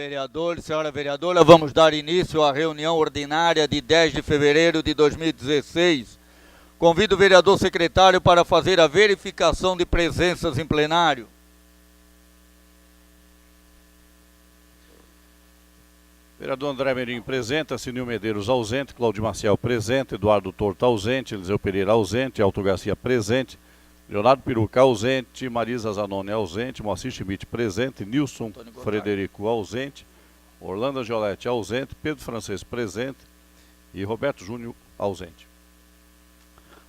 vereador e senhora vereadora, vamos dar início à reunião ordinária de 10 de fevereiro de 2016. Convido o vereador secretário para fazer a verificação de presenças em plenário. Vereador André Meirinho presente, Assinil Medeiros ausente, Claudio Maciel presente, Eduardo Torto ausente, Eliseu Pereira ausente, Alto Garcia presente, Leonardo Peruca ausente, Marisa Zanoni ausente, Moacir Schmidt presente, Nilson Frederico ausente, Orlando Giolete ausente, Pedro Francês presente e Roberto Júnior ausente.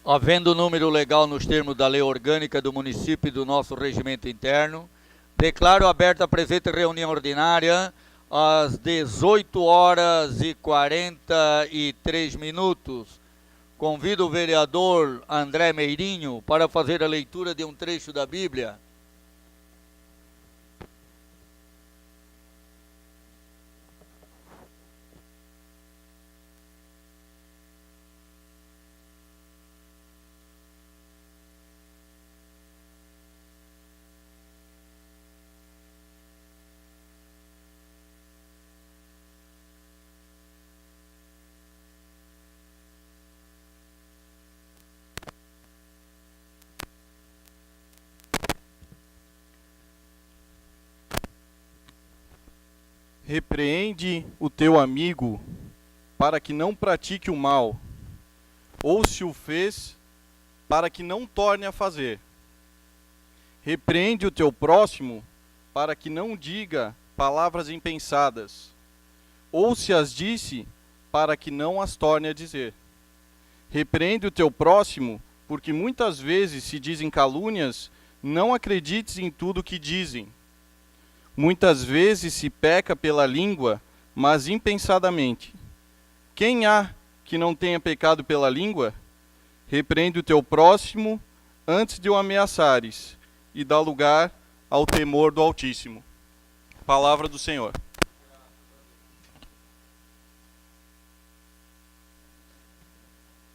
Havendo número legal nos termos da lei orgânica do município e do nosso regimento interno, declaro aberta a presente reunião ordinária às 18 horas e 43 minutos. Convido o vereador André Meirinho para fazer a leitura de um trecho da Bíblia. Repreende o teu amigo para que não pratique o mal, ou se o fez, para que não torne a fazer. Repreende o teu próximo para que não diga palavras impensadas, ou se as disse, para que não as torne a dizer. Repreende o teu próximo, porque muitas vezes se dizem calúnias, não acredites em tudo que dizem. Muitas vezes se peca pela língua, mas impensadamente. Quem há que não tenha pecado pela língua? Repreende o teu próximo antes de o ameaçares, e dá lugar ao temor do Altíssimo. Palavra do Senhor.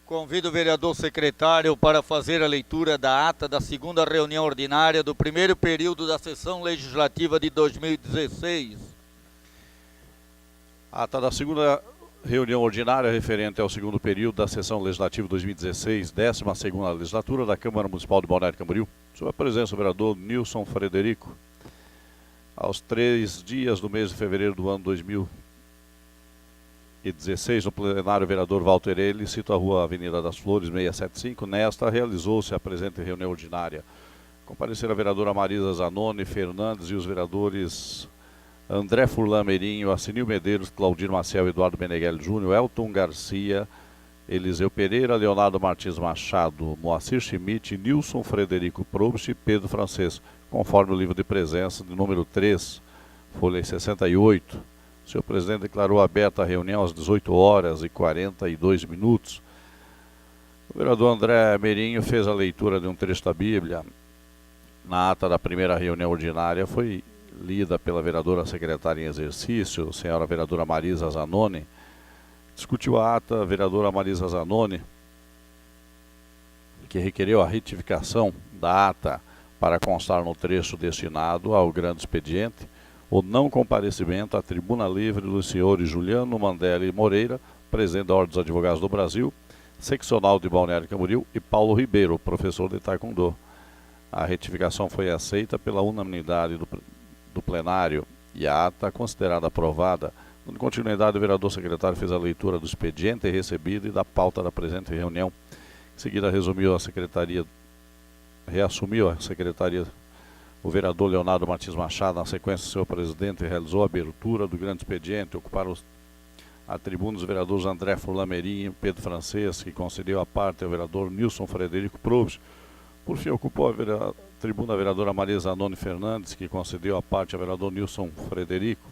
Convido o vereador secretário para fazer a leitura da ata da segunda reunião ordinária do primeiro período da sessão legislativa de 2016. Ata da segunda reunião ordinária referente ao segundo período da sessão legislativa 2016, 12ª legislatura da Câmara Municipal de Balneário Camboriú, sob a presença do vereador Nilson Frederico. Aos 3 dias do mês de fevereiro do ano 2016, no plenário, o vereador Walter Ele, cito a rua Avenida das Flores, 675. Nesta, realizou-se a presente reunião ordinária. Compareceram a vereadora Marisa Zanoni Fernandes e os vereadores André Furlan Meirinho, Assinil Medeiros, Claudir Maciel, Eduardo Meneghelli Júnior, Elton Garcia, Eliseu Pereira, Leonardo Martins Machado, Moacir Schmidt, Nilson Frederico Probst e Pedro Francês, conforme o livro de presença de número 3, folha 68. O senhor presidente declarou aberta a reunião às 18 horas e 42 minutos. O vereador André Meirinho fez a leitura de um trecho da Bíblia. Na ata da primeira reunião ordinária foi lida pela vereadora secretária em exercício, a senhora vereadora Marisa Zanoni. Discutiu a ata a vereadora Marisa Zanoni, que requereu a retificação da ata para constar no trecho destinado ao grande expediente o não comparecimento à tribuna livre dos senhores Juliano Mandelli Moreira, presidente da Ordem dos Advogados do Brasil, seccional de Balneário Camboriú, e Paulo Ribeiro, professor de Taekwondo. A retificação foi aceita pela unanimidade do plenário e a ata considerada aprovada. Dando continuidade, o vereador secretário fez a leitura do expediente recebido e da pauta da presente reunião. Em seguida, reassumiu a secretaria o vereador Leonardo Martins Machado. Na sequência, o senhor presidente realizou a abertura do grande expediente. Ocuparam a tribuna os vereadores André Furlan Meirinho e Pedro Francês, que concedeu a parte ao vereador Nilson Frederico Probst. Por fim, ocupou a tribuna a vereadora Maria Zanoni Fernandes, que concedeu a parte ao vereador Nilson Frederico.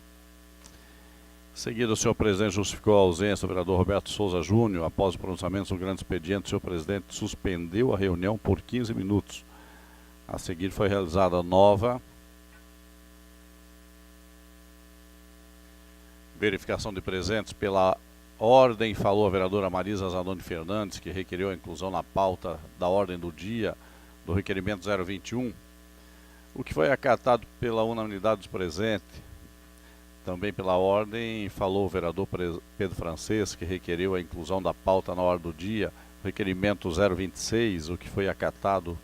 Em seguida, o senhor presidente justificou a ausência do vereador Roberto Souza Júnior. Após o pronunciamento do grande expediente, o senhor presidente suspendeu a reunião por 15 minutos. A seguir foi realizada a nova verificação de presentes. Pela ordem, falou a vereadora Marisa Zanoni Fernandes, que requeriu a inclusão na pauta da ordem do dia do requerimento 021, o que foi acatado pela unanimidade dos presentes. Também pela ordem, falou o vereador Pedro Francês, que requeriu a inclusão da pauta na ordem do dia, requerimento 026, o que foi acatado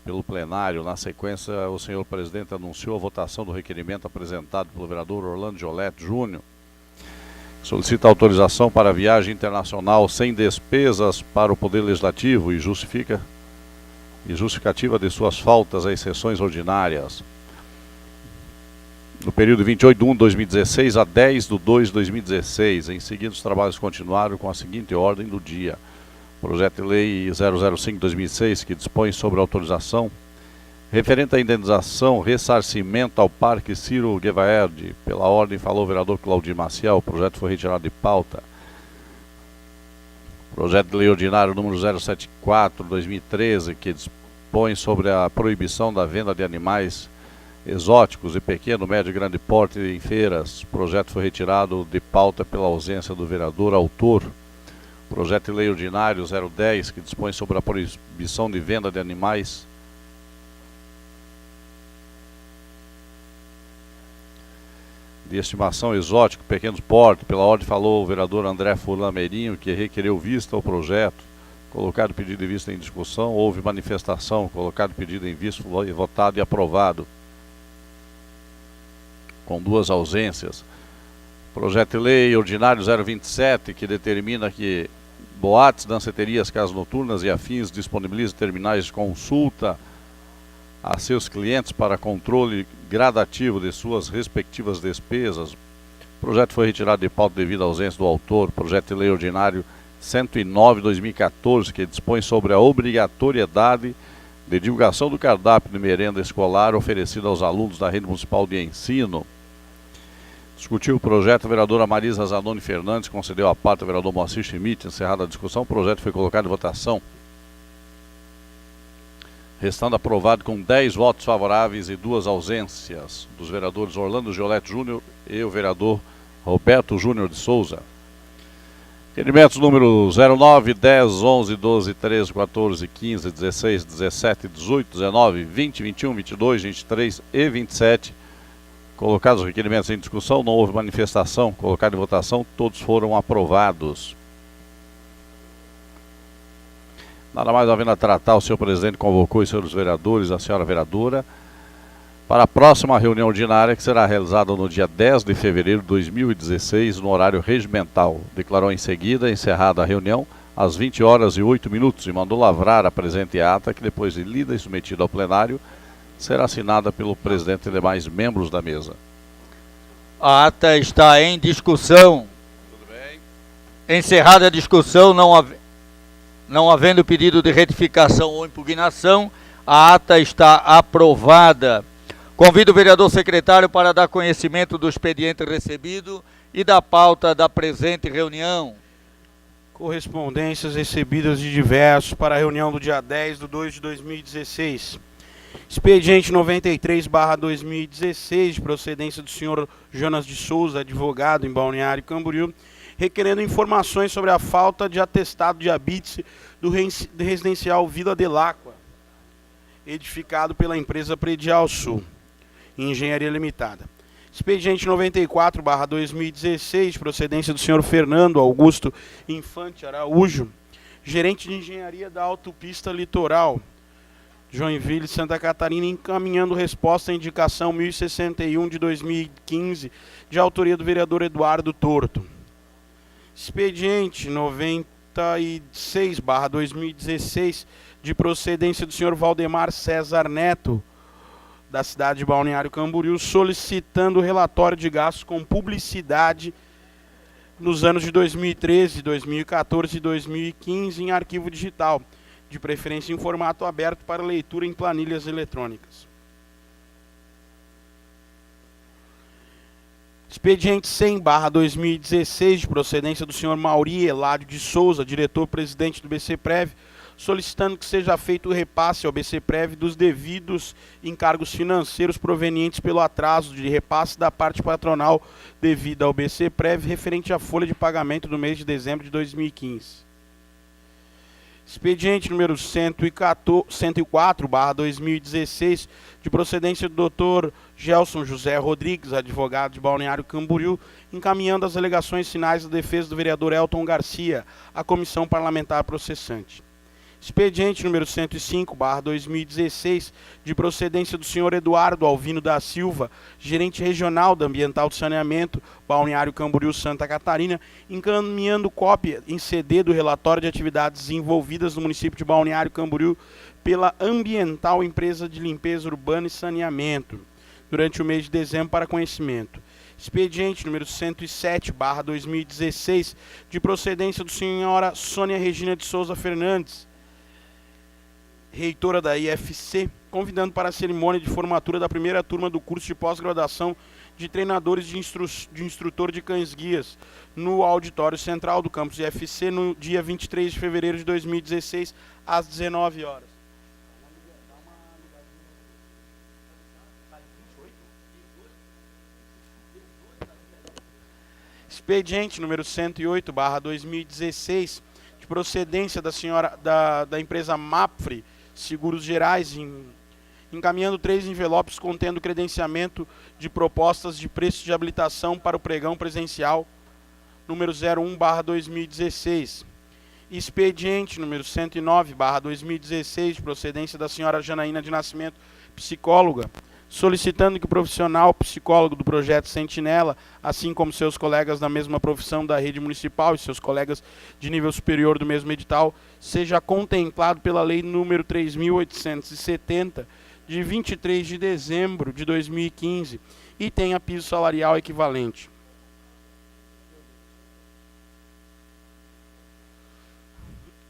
pelo plenário. Na sequência, o senhor presidente anunciou a votação do requerimento apresentado pelo vereador Orlando Giolete Júnior. Solicita autorização para viagem internacional sem despesas para o Poder Legislativo e justificativa de suas faltas às sessões ordinárias. No período de 28 de 1 de 2016 a 10 de 2 de 2016. Em seguida, os trabalhos continuaram com a seguinte ordem do dia. Projeto de Lei 005/2006, que dispõe sobre autorização referente à indenização, ressarcimento ao Parque Ciro Guevaerde. Pela ordem, falou o vereador Claudir Maciel. O projeto foi retirado de pauta. Projeto de Lei Ordinário número 074/2013, que dispõe sobre a proibição da venda de animais exóticos de pequeno, médio e grande porte em feiras. O projeto foi retirado de pauta pela ausência do vereador autor. Projeto de Lei Ordinário 010, que dispõe sobre a proibição de venda de animais de estimação exótico, pequenos porte. Pela ordem, falou o vereador André Furlan Meirinho, que requereu vista ao projeto. Colocado o pedido de vista em discussão, houve manifestação. Colocado o pedido em vista, foi votado e aprovado, com 2 ausências. Projeto de Lei Ordinário 027, que determina que boates, danceterias, casas noturnas e afins disponibilizam terminais de consulta a seus clientes para controle gradativo de suas respectivas despesas. O projeto foi retirado de pauta devido à ausência do autor. Projeto de Lei Ordinário 109/2014, que dispõe sobre a obrigatoriedade de divulgação do cardápio de merenda escolar oferecido aos alunos da Rede Municipal de Ensino. Discutiu o projeto a vereadora Marisa Zanoni Fernandes, concedeu a parte ao vereador Moacir Schmidt. Encerrada a discussão, o projeto foi colocado em votação, restando aprovado com 10 votos favoráveis e 2 ausências dos vereadores Orlando Giolete Júnior e o vereador Roberto Júnior de Souza. Requerimentos número 09, 10, 11, 12, 13, 14, 15, 16, 17, 18, 19, 20, 21, 22, 23 e 27. Colocados os requerimentos em discussão, não houve manifestação. Colocado em votação, todos foram aprovados. Nada mais havendo a tratar, o senhor presidente convocou os senhores vereadores, a senhora vereadora, para a próxima reunião ordinária, que será realizada no dia 10 de fevereiro de 2016, no horário regimental. Declarou em seguida encerrada a reunião às 20h08 e mandou lavrar a presente ata, que depois de lida e submetida ao plenário, será assinada pelo presidente e demais membros da mesa. A ata está em discussão. Tudo bem? Encerrada a discussão, não havendo pedido de retificação ou impugnação, a ata está aprovada. Convido o vereador secretário para dar conhecimento do expediente recebido e da pauta da presente reunião. Correspondências recebidas de diversos para a reunião do dia 10 de 2 de 2016. Expediente 93/2016, de procedência do senhor Jonas de Souza, advogado em Balneário Camboriú, requerendo informações sobre a falta de atestado de habite do residencial Vila Delacqua, edificado pela empresa Predial Sul, Engenharia Limitada. Expediente 94/2016, de procedência do senhor Fernando Augusto Infante Araújo, gerente de engenharia da Autopista Litoral, Joinville, Santa Catarina, encaminhando resposta à indicação 1061 de 2015, de autoria do vereador Eduardo Torto. Expediente 96/2016, de procedência do senhor Valdemar César Neto, da cidade de Balneário Camboriú, solicitando o relatório de gastos com publicidade nos anos de 2013, 2014 e 2015 em arquivo digital, de preferência em formato aberto para leitura em planilhas eletrônicas. Expediente 100/2016, de procedência do senhor Mauri Eládio de Souza, diretor-presidente do BCPrev, solicitando que seja feito o repasse ao BCPrev dos devidos encargos financeiros provenientes pelo atraso de repasse da parte patronal devida ao BCPrev referente à folha de pagamento do mês de dezembro de 2015. Expediente número 104/2016, de procedência do Dr. Gelson José Rodrigues, advogado de Balneário Camboriú, encaminhando as alegações finais da defesa do vereador Elton Garcia à comissão parlamentar processante. Expediente número 105/2016, de procedência do senhor Eduardo Alvino da Silva, gerente regional da Ambiental de Saneamento, Balneário Camboriú, Santa Catarina, encaminhando cópia em CD do relatório de atividades desenvolvidas no município de Balneário Camboriú pela Ambiental Empresa de Limpeza Urbana e Saneamento, durante o mês de dezembro para conhecimento. Expediente número 107/2016, de procedência do senhora Sônia Regina de Souza Fernandes, reitora da IFC, convidando para a cerimônia de formatura da primeira turma do curso de pós-graduação de treinadores de instrutor de cães-guias, no auditório central do campus IFC, no dia 23 de fevereiro de 2016, às 19 horas. Expediente número 108/2016, de procedência da senhora da empresa Mapfre Seguros Gerais, encaminhando 3 envelopes contendo credenciamento de propostas de preço de habilitação para o pregão presencial número 01/2016. Expediente número 109/2016, de procedência da senhora Janaína de Nascimento, psicóloga, solicitando que o profissional psicólogo do projeto Sentinela, assim como seus colegas da mesma profissão da rede municipal e seus colegas de nível superior do mesmo edital, seja contemplado pela Lei número 3.870, de 23 de dezembro de 2015, e tenha piso salarial equivalente.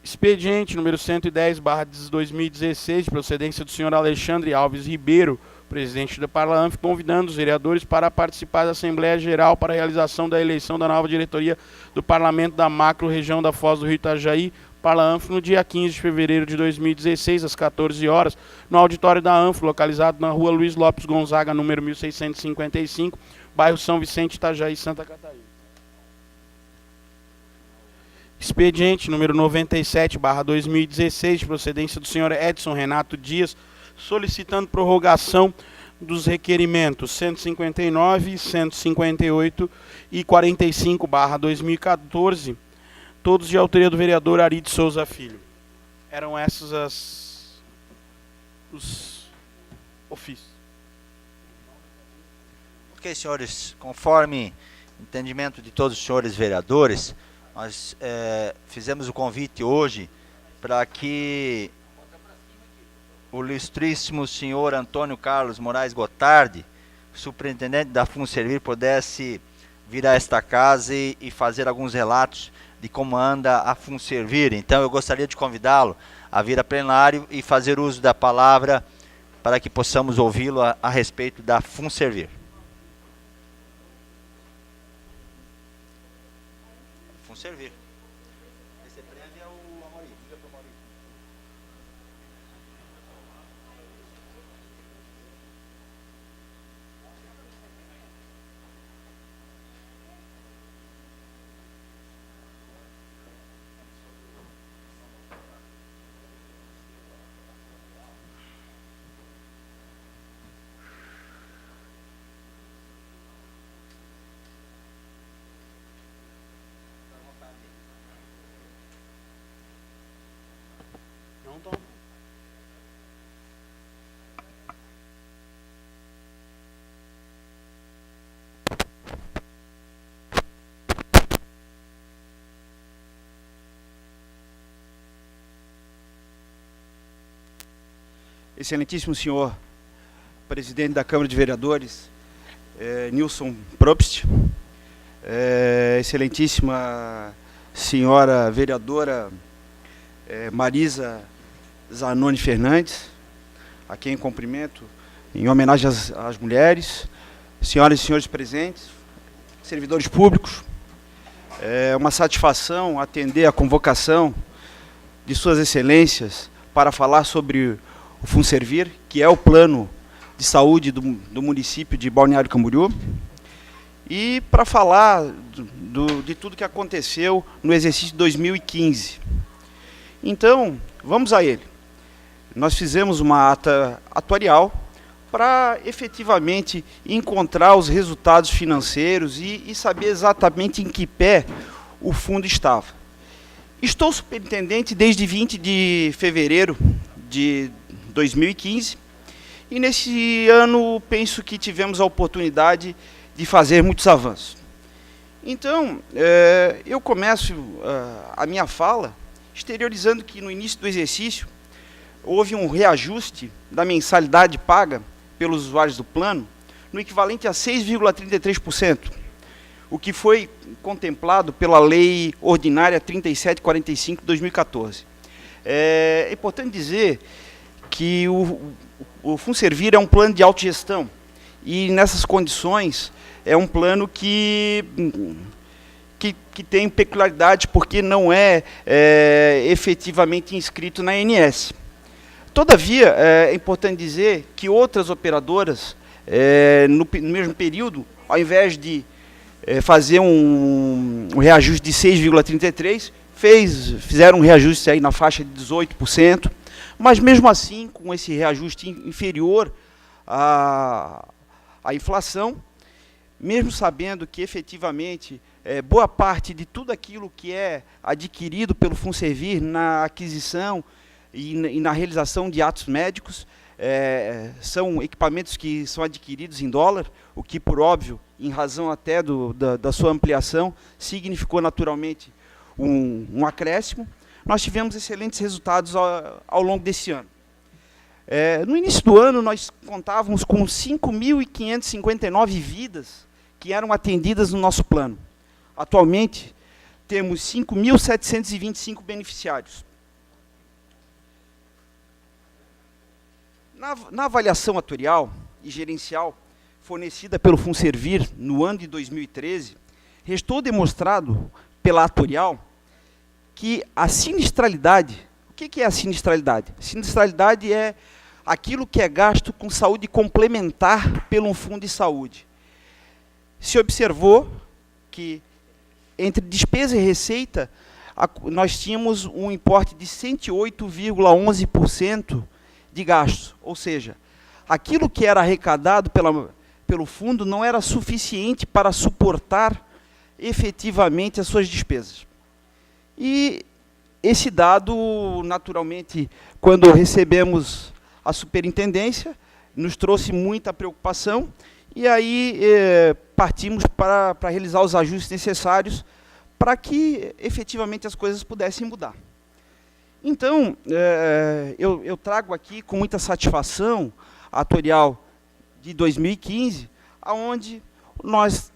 Expediente número 110/2016, de procedência do senhor Alexandre Alves Ribeiro, presidente da Parlanf, convidando os vereadores para participar da Assembleia Geral para a realização da eleição da nova diretoria do Parlamento da Macro-Região da Foz do Rio Itajaí, Parlanf, no dia 15 de fevereiro de 2016, às 14 horas, no auditório da ANF, localizado na rua Luiz Lopes Gonzaga, número 1655, bairro São Vicente, Itajaí, Santa Catarina. Expediente número 97/2016, de procedência do senhor Edson Renato Dias, solicitando prorrogação dos requerimentos 159, 158 e 45/2014, todos de autoria do vereador Ari de Souza Filho. Eram esses os ofícios. Ok, senhores, conforme entendimento de todos os senhores vereadores, nós fizemos o convite hoje para que o ilustríssimo senhor Antônio Carlos Moraes Gotardi, superintendente da FUNSERVIR, pudesse vir a esta casa e fazer alguns relatos de como anda a FUNSERVIR. Então eu gostaria de convidá-lo a vir a plenário e fazer uso da palavra para que possamos ouvi-lo a respeito da FUNSERVIR. FUNSERVIR. Esse breve é o Amorim. Diga para o Amorim. Não toma. Excelentíssimo senhor presidente da Câmara de Vereadores, Nilson Probst, excelentíssima senhora vereadora Marisa Zanoni Fernandes, a quem cumprimento em homenagem às mulheres, senhoras e senhores presentes, servidores públicos. É uma satisfação atender a convocação de suas excelências para falar sobre o FUNSERVIR, que é o plano de saúde do município de Balneário Camboriú, e para falar de tudo que aconteceu no exercício de 2015. Então, vamos a ele. Nós fizemos uma ata atuarial para efetivamente encontrar os resultados financeiros e saber exatamente em que pé o fundo estava. Estou superintendente desde 20 de fevereiro de 2015 e nesse ano penso que tivemos a oportunidade de fazer muitos avanços. Então, eu começo a minha fala exteriorizando que no início do exercício houve um reajuste da mensalidade paga pelos usuários do plano no equivalente a 6,33%, o que foi contemplado pela Lei Ordinária 3745 de 2014. É importante dizer que o FunServir é um plano de autogestão e nessas condições é um plano que tem peculiaridades porque não é efetivamente inscrito na ANS. Todavia, é importante dizer que outras operadoras, no mesmo período, ao invés de fazer um reajuste de 6,33%, fizeram um reajuste aí na faixa de 18%, mas mesmo assim, com esse reajuste inferior à inflação, mesmo sabendo que efetivamente boa parte de tudo aquilo que é adquirido pelo FunServir na aquisição e na realização de atos médicos, são equipamentos que são adquiridos em dólar, o que, por óbvio, em razão até da sua ampliação, significou naturalmente um acréscimo. Nós tivemos excelentes resultados ao longo desse ano. No início do ano, nós contávamos com 5.559 vidas que eram atendidas no nosso plano. Atualmente, temos 5.725 beneficiários. Na avaliação atuarial e gerencial fornecida pelo FunServir no ano de 2013, restou demonstrado pela atuarial que a sinistralidade, o que é a sinistralidade? A sinistralidade é aquilo que é gasto com saúde complementar pelo fundo de saúde. Se observou que entre despesa e receita, nós tínhamos um importe de 108,11% de gastos, ou seja, aquilo que era arrecadado pelo fundo não era suficiente para suportar efetivamente as suas despesas. E esse dado, naturalmente, quando recebemos a superintendência, nos trouxe muita preocupação e aí partimos para realizar os ajustes necessários para que efetivamente as coisas pudessem mudar. Então, eu trago aqui com muita satisfação a atuarial de 2015, onde nós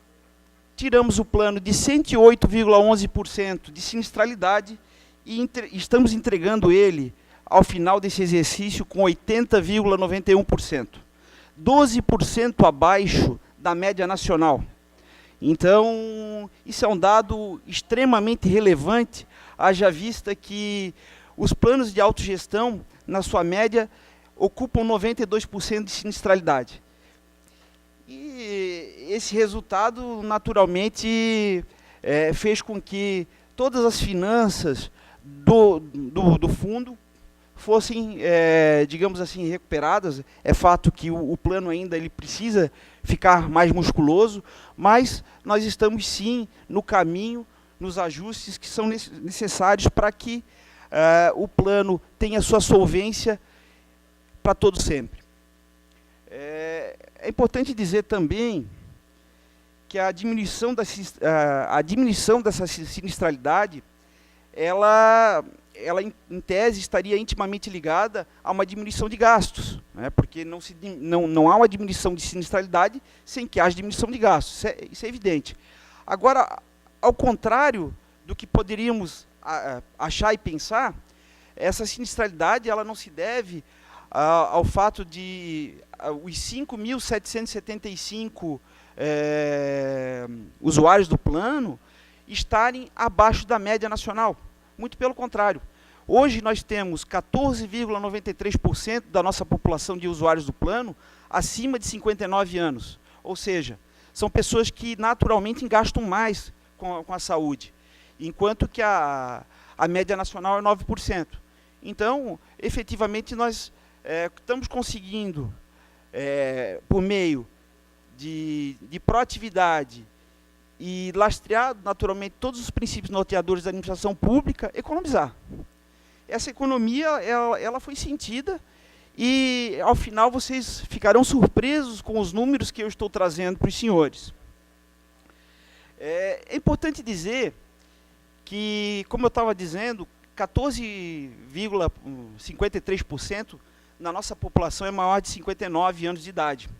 tiramos o plano de 108,11% de sinistralidade e estamos entregando ele ao final desse exercício com 80,91%, 12% abaixo da média nacional. Então, isso é um dado extremamente relevante, haja vista que os planos de autogestão, na sua média, ocupam 92% de sinistralidade. E esse resultado, naturalmente, fez com que todas as finanças do fundo fossem, digamos assim, recuperadas. É fato que o plano ainda ele precisa ficar mais musculoso, mas nós estamos sim no caminho, nos ajustes que são necessários para que o plano tenha sua solvência para todo sempre. É importante dizer também que a diminuição dessa sinistralidade, ela em tese estaria intimamente ligada a uma diminuição de gastos, né? Porque não há uma diminuição de sinistralidade sem que haja diminuição de gastos, isso é evidente. Agora, ao contrário do que poderíamos achar e pensar, essa sinistralidade ela não se deve ao fato de os 5.775 usuários do plano estarem abaixo da média nacional. Muito pelo contrário. Hoje nós temos 14,93% da nossa população de usuários do plano acima de 59 anos. Ou seja, são pessoas que naturalmente gastam mais com a saúde. Enquanto que a A média nacional é 9%. Então, efetivamente, nós estamos conseguindo, por meio de proatividade e lastreado, naturalmente, todos os princípios norteadores da administração pública, economizar. Essa economia, ela foi sentida e, ao final, vocês ficarão surpresos com os números que eu estou trazendo para os senhores. É importante dizer que, como eu estava dizendo, 14,53% na nossa população é maior de 59 anos de idade.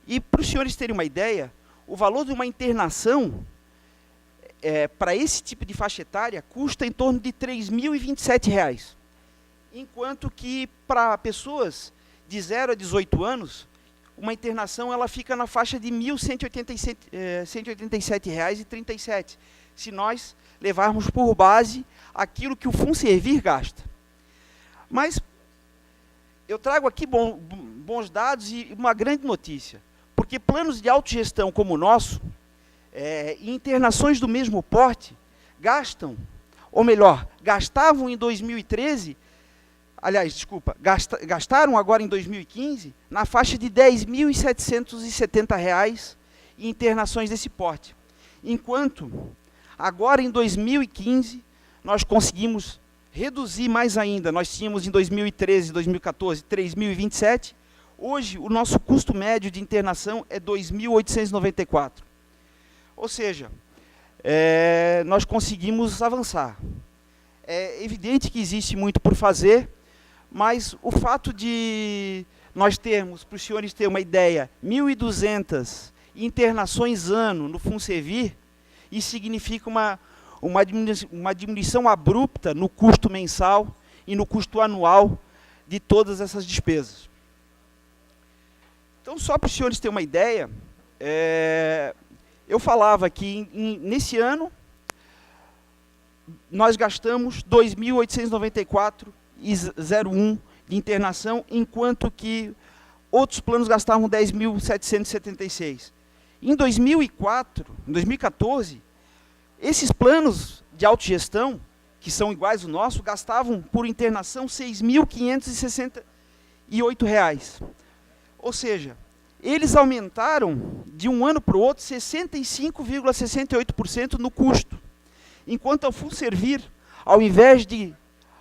E, para os senhores terem uma ideia, o valor de uma internação para esse tipo de faixa etária custa em torno de R$ 3.027, enquanto que para pessoas de 0 a 18 anos, uma internação ela fica na faixa de R$ 1.187,37, se nós levarmos por base aquilo que o FUNSERVIR gasta. Mas eu trago aqui bons dados e uma grande notícia, porque planos de autogestão como o nosso, e internações do mesmo porte, gastam, ou melhor, gastavam em 2013, aliás, desculpa, gastaram agora em 2015, na faixa de R$ 10.770 em internações desse porte. Enquanto, agora em 2015, nós conseguimos reduzir mais ainda. Nós tínhamos em 2013 e 2014 3.027. Hoje, o nosso custo médio de internação é R$ 2.894. Ou seja, nós conseguimos avançar. É evidente que existe muito por fazer, mas o fato de nós termos, para os senhores terem uma ideia, 1.200 internações ano no FUNSERVIR, isso significa uma diminuição abrupta no custo mensal e no custo anual de todas essas despesas. Então, só para os senhores terem uma ideia, eu falava que nesse ano nós gastamos R$ 2.894,01 de internação, enquanto que outros planos gastavam R$ 10.776. Em 2014, esses planos de autogestão, que são iguais ao nosso, gastavam por internação R$ 6.568. Ou seja, eles aumentaram de um ano para o outro 65,68% no custo. Enquanto ao FUNSERVIR, ao invés de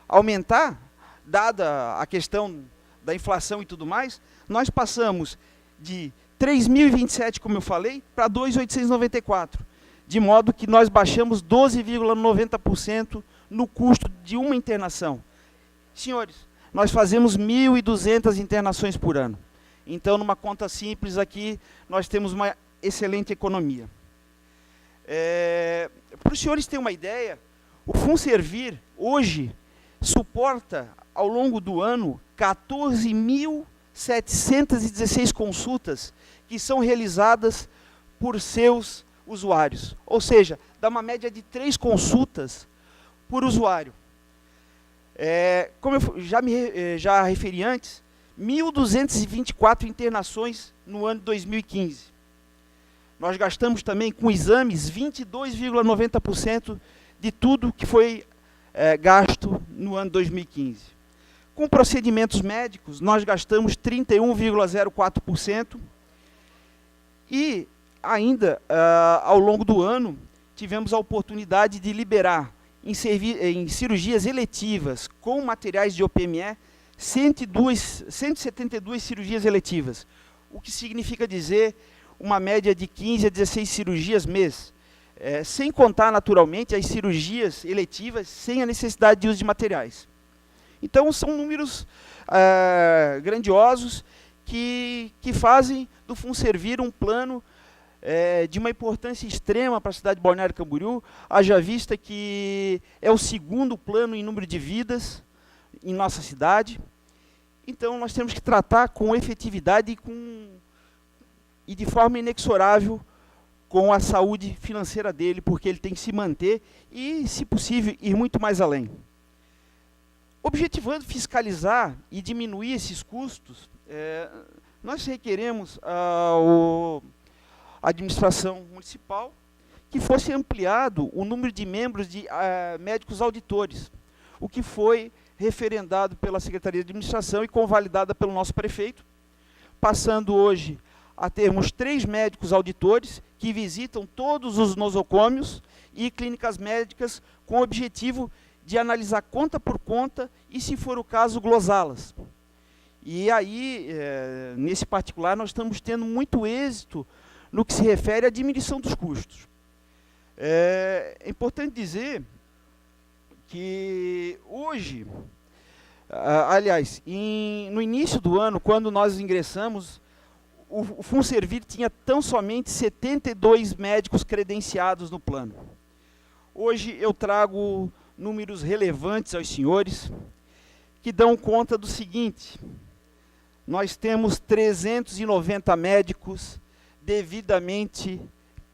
aumentar, dada a questão da inflação e tudo mais, nós passamos de 3.027, como eu falei, para 2.894, de modo que nós baixamos 12,90% no custo de uma internação. Senhores, nós fazemos 1.200 internações por ano. Então, numa conta simples aqui, nós temos uma excelente economia. Para os senhores terem uma ideia, o FUNSERVIR, hoje, suporta, ao longo do ano, 14.716 consultas que são realizadas por seus usuários. Ou seja, dá uma média de 3 consultas por usuário. Como eu já referi antes, 1.224 internações no ano de 2015. Nós gastamos também com exames 22,90% de tudo que foi gasto no ano de 2015. Com procedimentos médicos, nós gastamos 31,04%. E ainda, ao longo do ano, tivemos a oportunidade de liberar em cirurgias eletivas com materiais de OPME 172 cirurgias eletivas, o que significa dizer uma média de 15 a 16 cirurgias mês, sem contar, naturalmente, as cirurgias eletivas sem a necessidade de uso de materiais. Então, são números grandiosos que fazem do FUNSERVIR um plano de uma importância extrema para a cidade de Balneário Camboriú, haja vista que é o segundo plano em número de vidas em nossa cidade. Então, nós temos que tratar com efetividade e de forma inexorável com a saúde financeira dele, porque ele tem que se manter e, se possível, ir muito mais além. Objetivando fiscalizar e diminuir esses custos, nós requeremos à administração municipal que fosse ampliado o número de membros de médicos auditores, o que foi referendado pela Secretaria de Administração e convalidada pelo nosso prefeito, passando hoje a termos 3 médicos auditores que visitam todos os nosocômios e clínicas médicas com o objetivo de analisar conta por conta e, se for o caso, glosá-las. E aí, nesse particular, nós estamos tendo muito êxito no que se refere à diminuição dos custos. É importante dizer que hoje, aliás, no início do ano, quando nós ingressamos, o FUNSERVIR tinha tão somente 72 médicos credenciados no plano. Hoje eu trago números relevantes aos senhores, que dão conta do seguinte: nós temos 390 médicos devidamente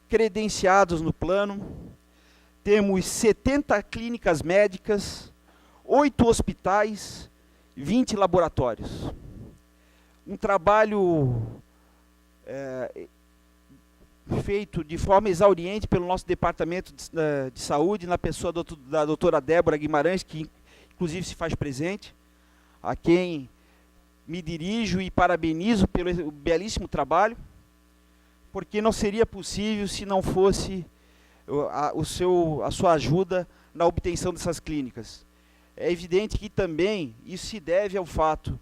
credenciados no plano, temos 70 clínicas médicas, 8 hospitais, 20 laboratórios. Um trabalho feito de forma exauriente pelo nosso departamento de saúde, na pessoa da doutora Débora Guimarães, que inclusive se faz presente, a quem me dirijo e parabenizo pelo belíssimo trabalho, porque não seria possível se não fosse a sua ajuda na obtenção dessas clínicas. É evidente que também isso se deve ao fato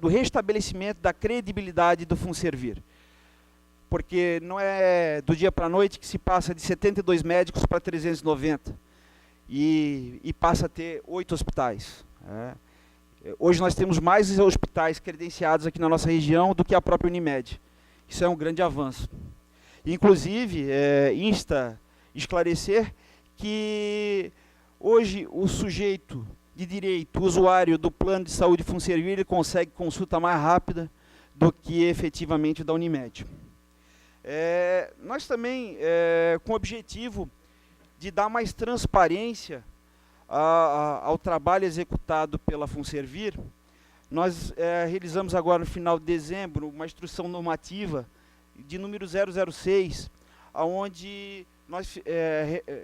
do restabelecimento da credibilidade do FUNSERVIR, porque não é do dia para a noite que se passa de 72 médicos para 390 e passa a ter 8 hospitais. Hoje nós temos mais hospitais credenciados aqui na nossa região do que a própria Unimed. Isso é um grande avanço. Inclusive, insta esclarecer que hoje o sujeito de direito, o usuário do plano de saúde FUNSERVIR, ele consegue consulta mais rápida do que efetivamente da Unimed. Nós também, com o objetivo de dar mais transparência ao trabalho executado pela FUNSERVIR, nós realizamos agora no final de dezembro uma instrução normativa de número 006, onde nós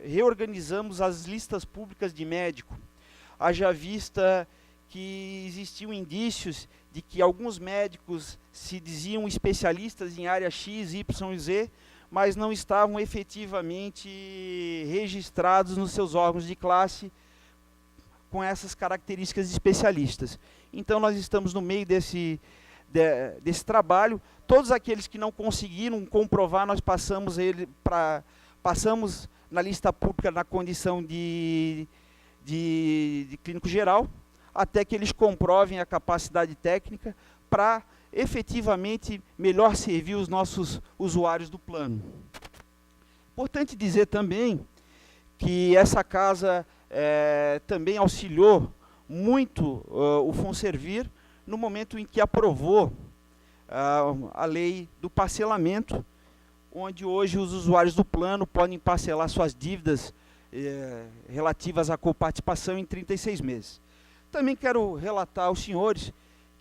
reorganizamos as listas públicas de médico, haja vista que existiam indícios de que alguns médicos se diziam especialistas em área X, Y e Z, mas não estavam efetivamente registrados nos seus órgãos de classe com essas características de especialistas. Então nós estamos no meio desse trabalho. Todos aqueles que não conseguiram comprovar, nós passamos na lista pública na condição de clínico geral, até que eles comprovem a capacidade técnica para efetivamente melhor servir os nossos usuários do plano. Importante dizer também que essa casa também auxiliou muito o FUNSERVIR no momento em que aprovou a lei do parcelamento, onde hoje os usuários do plano podem parcelar suas dívidas relativas à coparticipação em 36 meses. Também quero relatar aos senhores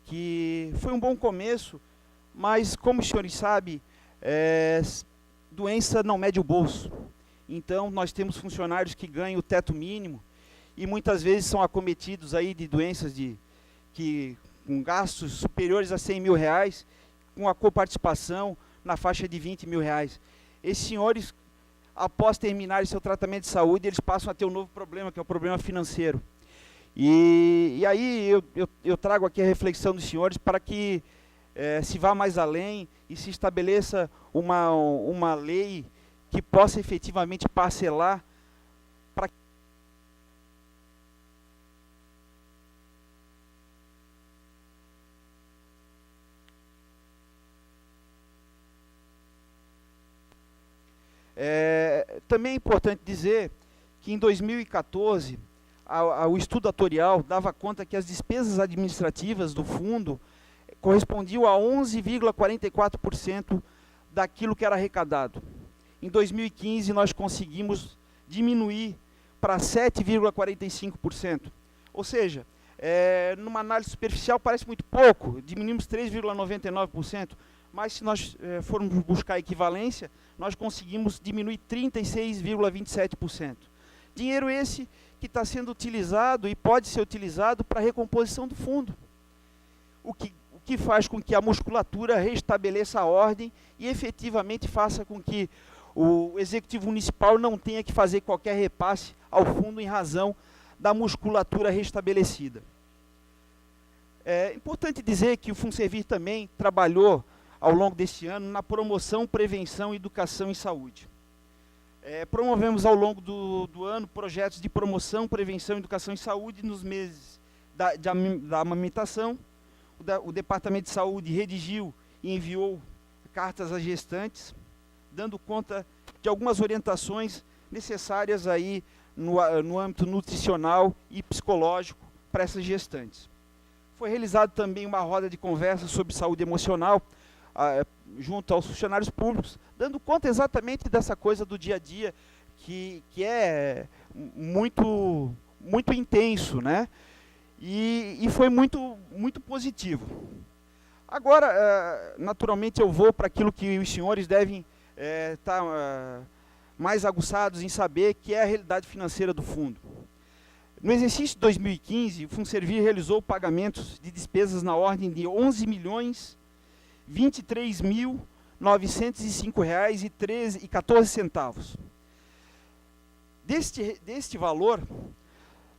que foi um bom começo, mas, como os senhores sabem, doença não mede o bolso. Então, nós temos funcionários que ganham o teto mínimo e muitas vezes são acometidos aí de doenças com gastos superiores a R$100.000, com a coparticipação na faixa de R$20.000. Esses senhores, após terminarem seu tratamento de saúde, eles passam a ter um novo problema, que é o problema financeiro. E aí eu trago aqui a reflexão dos senhores para que se vá mais além e se estabeleça uma lei que possa efetivamente parcelar para também é importante dizer que em 2014 o estudo atuarial dava conta que as despesas administrativas do fundo correspondiam a 11,44% daquilo que era arrecadado. Em 2015 nós conseguimos diminuir para 7,45%. Ou seja, numa análise superficial parece muito pouco, diminuímos 3,99%, mas se nós formos buscar equivalência, nós conseguimos diminuir 36,27%. Dinheiro esse que está sendo utilizado e pode ser utilizado para a recomposição do fundo. O que faz com que a musculatura restabeleça a ordem e efetivamente faça com que o Executivo Municipal não tenha que fazer qualquer repasse ao fundo em razão da musculatura restabelecida. É importante dizer que o Funservir também trabalhou ao longo deste ano na promoção, prevenção, educação e saúde. Promovemos ao longo do ano projetos de promoção, prevenção, educação e saúde nos meses da amamentação. O Departamento de Saúde redigiu e enviou cartas às gestantes, dando conta de algumas orientações necessárias aí no âmbito nutricional e psicológico para essas gestantes. Foi realizada também uma roda de conversa sobre saúde emocional junto aos funcionários públicos, dando conta exatamente dessa coisa do dia a dia que é muito intenso, né? E foi muito positivo. Agora, naturalmente, eu vou para aquilo que os senhores devem estar mais aguçados em saber, que é a realidade financeira do fundo. No exercício de 2015, o Funservir realizou pagamentos de despesas na ordem de R$ 11.023.905,14. Deste valor,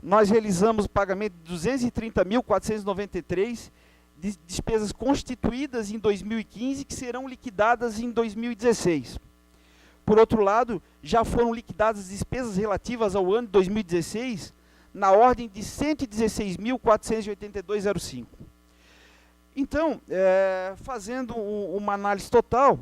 nós realizamos pagamento de 230.493 de despesas constituídas em 2015 que serão liquidadas em 2016. Por outro lado, já foram liquidadas despesas relativas ao ano de 2016 na ordem de 116.482,05. Então, fazendo uma análise total,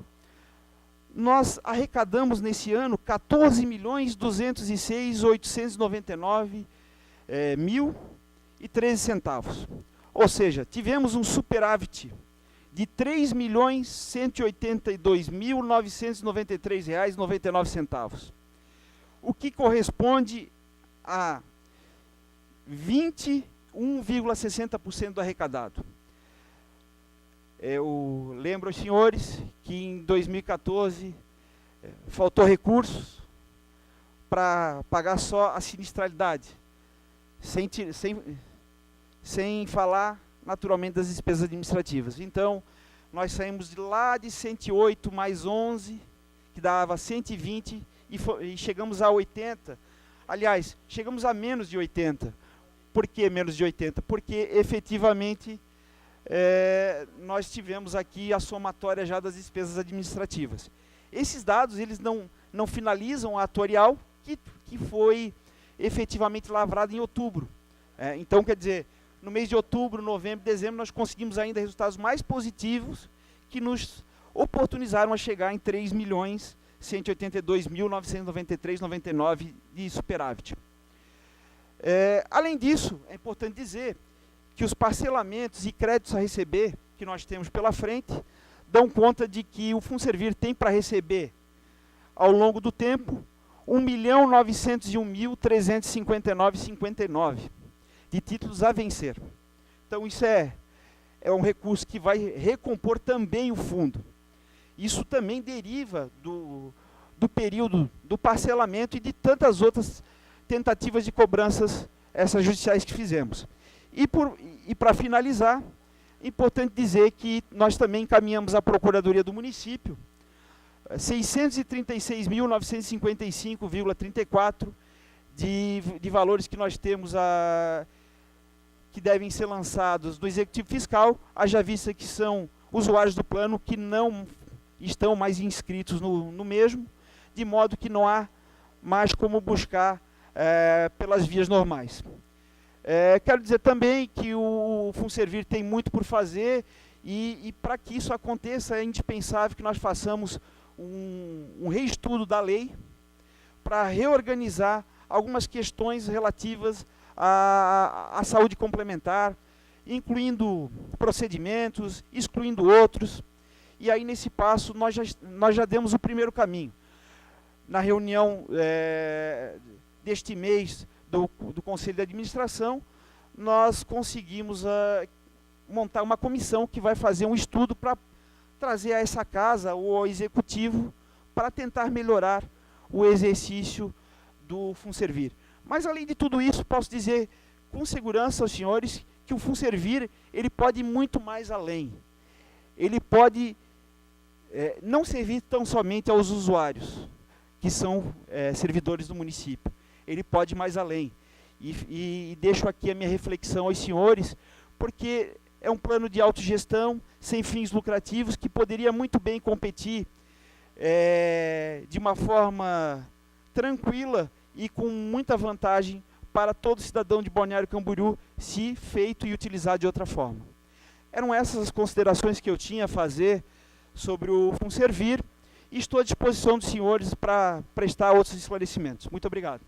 nós arrecadamos nesse ano 14.206.899,13 centavos. Ou seja, tivemos um superávit de R$ 3.182.993,99, o que corresponde a 21,60% do arrecadado. Eu lembro aos senhores que em 2014 faltou recursos para pagar só a sinistralidade, sem falar naturalmente das despesas administrativas. Então, nós saímos de lá de 108 mais 11, que dava 120, e chegamos a 80. Aliás, chegamos a menos de 80. Por que menos de 80? Porque, efetivamente, nós tivemos aqui a somatória já das despesas administrativas. Esses dados, eles não finalizam a atuarial, que foi efetivamente lavrada em outubro. Então, quer dizer, no mês de outubro, novembro, dezembro, nós conseguimos ainda resultados mais positivos que nos oportunizaram a chegar em 3.182.993,99 de superávit. Além disso, é importante dizer que os parcelamentos e créditos a receber que nós temos pela frente dão conta de que o Funservir tem para receber, ao longo do tempo, R$ 1.901.359,59 de títulos a vencer. Então isso é um recurso que vai recompor também o fundo. Isso também deriva do período do parcelamento e de tantas outras tentativas de cobranças extrajudiciais que fizemos. E para finalizar, é importante dizer que nós também encaminhamos à Procuradoria do Município 636.955,34 de valores que nós temos que devem ser lançados do Executivo Fiscal, haja vista que são usuários do plano que não estão mais inscritos no mesmo, de modo que não há mais como buscar pelas vias normais. Quero dizer também que o Funservir tem muito por fazer e para que isso aconteça é indispensável que nós façamos um reestudo da lei para reorganizar algumas questões relativas à saúde complementar, incluindo procedimentos, excluindo outros. E aí, nesse passo, nós já demos o primeiro caminho. Na reunião deste mês do Conselho de Administração, nós conseguimos montar uma comissão que vai fazer um estudo para trazer a essa casa ou ao executivo para tentar melhorar o exercício do FUNSERVIR. Mas, além de tudo isso, posso dizer com segurança aos senhores que o FUNSERVIR ele pode ir muito mais além. Ele pode não servir tão somente aos usuários, que são servidores do município. Ele pode ir mais além. E deixo aqui a minha reflexão aos senhores, porque é um plano de autogestão, sem fins lucrativos, que poderia muito bem competir de uma forma tranquila e com muita vantagem para todo cidadão de Balneário Camboriú, se feito e utilizado de outra forma. Eram essas as considerações que eu tinha a fazer sobre o FUNSERVIR, e estou à disposição dos senhores para prestar outros esclarecimentos. Muito obrigado.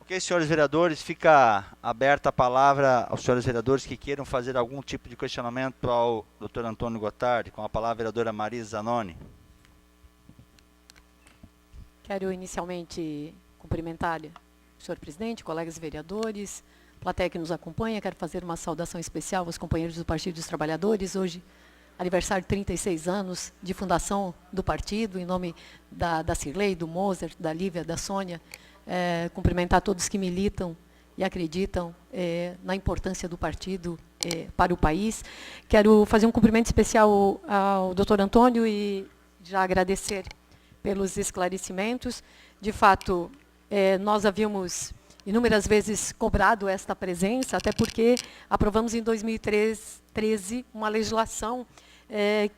Ok, senhores vereadores, fica aberta a palavra aos senhores vereadores que queiram fazer algum tipo de questionamento ao Dr. Antônio Gotardi, com a palavra a vereadora Marisa Zanoni. Quero inicialmente cumprimentar o senhor presidente, colegas vereadores, plateia que nos acompanha. Quero fazer uma saudação especial aos companheiros do Partido dos Trabalhadores. Hoje, aniversário de 36 anos de fundação do partido, em nome da Cirlei, do Moser, da Lívia, da Sônia. Cumprimentar todos que militam e acreditam na importância do partido para o país. Quero fazer um cumprimento especial ao Dr. Antônio e já agradecer pelos esclarecimentos. De fato, nós havíamos inúmeras vezes cobrado esta presença, até porque aprovamos em 2013 uma legislação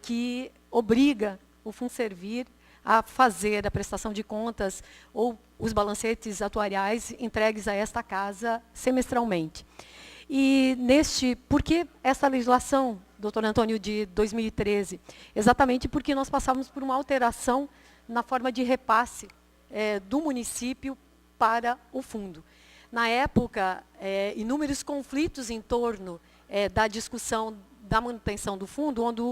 que obriga o FUNSERVIR a fazer a prestação de contas ou os balancetes atuariais entregues a esta casa semestralmente. E por que essa legislação, doutor Antônio, de 2013? Exatamente porque nós passávamos por uma alteração na forma de repasse do município para o fundo. Na época, inúmeros conflitos em torno da discussão da manutenção do fundo, onde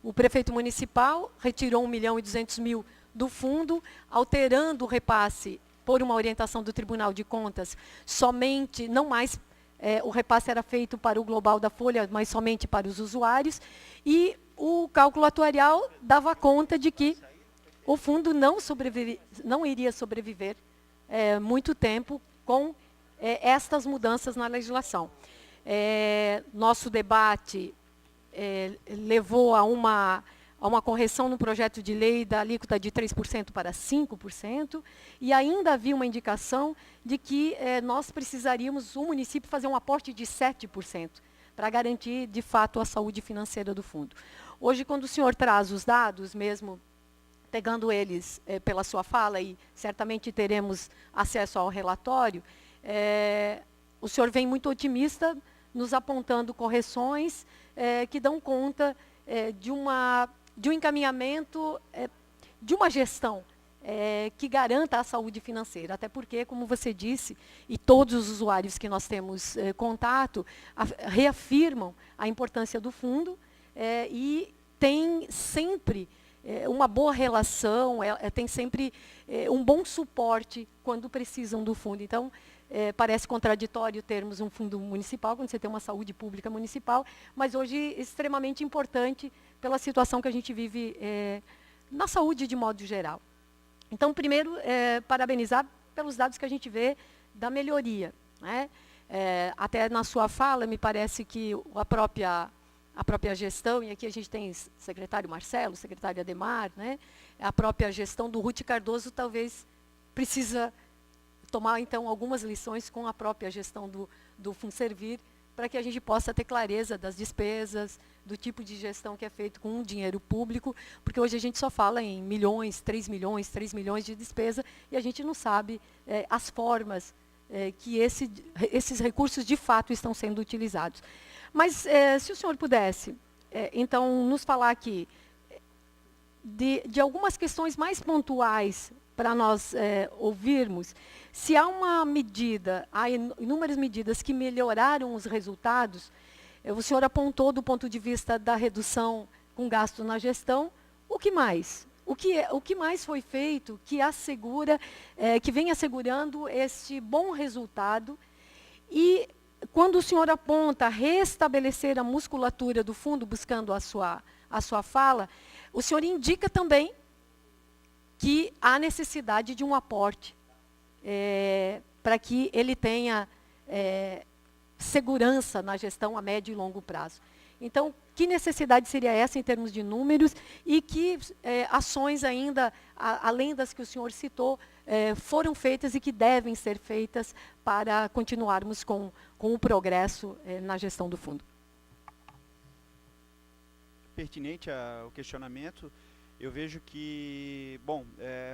o prefeito municipal retirou 1.200.000 do fundo, alterando o repasse por uma orientação do Tribunal de Contas, somente, não mais o repasse era feito para o global da folha, mas somente para os usuários, e o cálculo atuarial dava conta de que o fundo não iria sobreviver muito tempo com estas mudanças na legislação. Nosso debate levou a uma correção no projeto de lei da alíquota de 3% para 5%, e ainda havia uma indicação de que nós precisaríamos, o município, fazer um aporte de 7%, para garantir, de fato, a saúde financeira do fundo. Hoje, quando o senhor traz os dados, mesmo pegando eles pela sua fala, e certamente teremos acesso ao relatório, o senhor vem muito otimista, nos apontando correções que dão conta de um encaminhamento, de uma gestão que garanta a saúde financeira. Até porque, como você disse, e todos os usuários que nós temos contato, reafirmam a importância do fundo e tem sempre uma boa relação, tem sempre um bom suporte quando precisam do fundo. Então, parece contraditório termos um fundo municipal, quando você tem uma saúde pública municipal, mas hoje extremamente importante pela situação que a gente vive na saúde de modo geral. Então, primeiro, parabenizar pelos dados que a gente vê da melhoria, né? Até na sua fala, me parece que a própria gestão, e aqui a gente tem secretário Marcelo, secretário Ademar, né? A própria gestão do Ruth Cardoso talvez precisa tomar, então, algumas lições com a própria gestão do FUNSERVIR, para que a gente possa ter clareza das despesas, do tipo de gestão que é feito com o dinheiro público, porque hoje a gente só fala em milhões, 3 milhões de despesa, e a gente não sabe as formas que esses recursos, de fato, estão sendo utilizados. Mas, se o senhor pudesse, então, nos falar aqui de algumas questões mais pontuais para nós ouvirmos, se há uma medida, há inúmeras medidas que melhoraram os resultados. O senhor apontou do ponto de vista da redução com gasto na gestão. O que mais? O que mais foi feito que assegura, que vem assegurando este bom resultado? E quando o senhor aponta restabelecer a musculatura do fundo, buscando a sua fala, o senhor indica também que há necessidade de um aporte para que ele tenha segurança na gestão a médio e longo prazo. Então, que necessidade seria essa em termos de números e que ações ainda, além das que o senhor citou, foram feitas e que devem ser feitas para continuarmos com o progresso na gestão do fundo? Pertinente ao questionamento, eu vejo que, bom,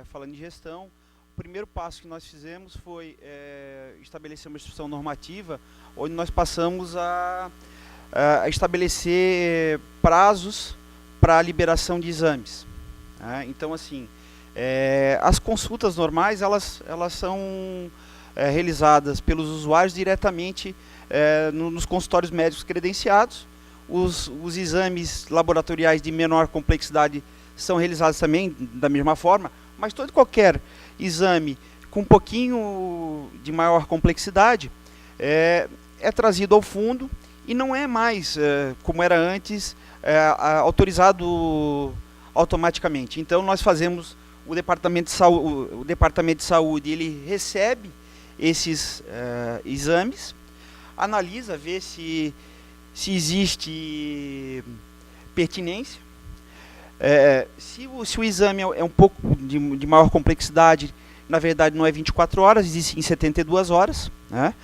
falando em gestão, o primeiro passo que nós fizemos foi estabelecer uma instrução normativa, onde nós passamos a estabelecer prazos para a liberação de exames. Então, assim, as consultas normais, elas são realizadas pelos usuários diretamente nos consultórios médicos credenciados. Os exames laboratoriais de menor complexidade são realizados também da mesma forma, mas todo qualquer exame com um pouquinho de maior complexidade é trazido ao fundo e não é mais, como era antes, autorizado automaticamente. Então nós fazemos o departamento de saúde, ele recebe esses exames, analisa, vê se existe pertinência. Se o exame é um pouco de maior complexidade, na verdade não é 24 horas, existe em 72 horas, né?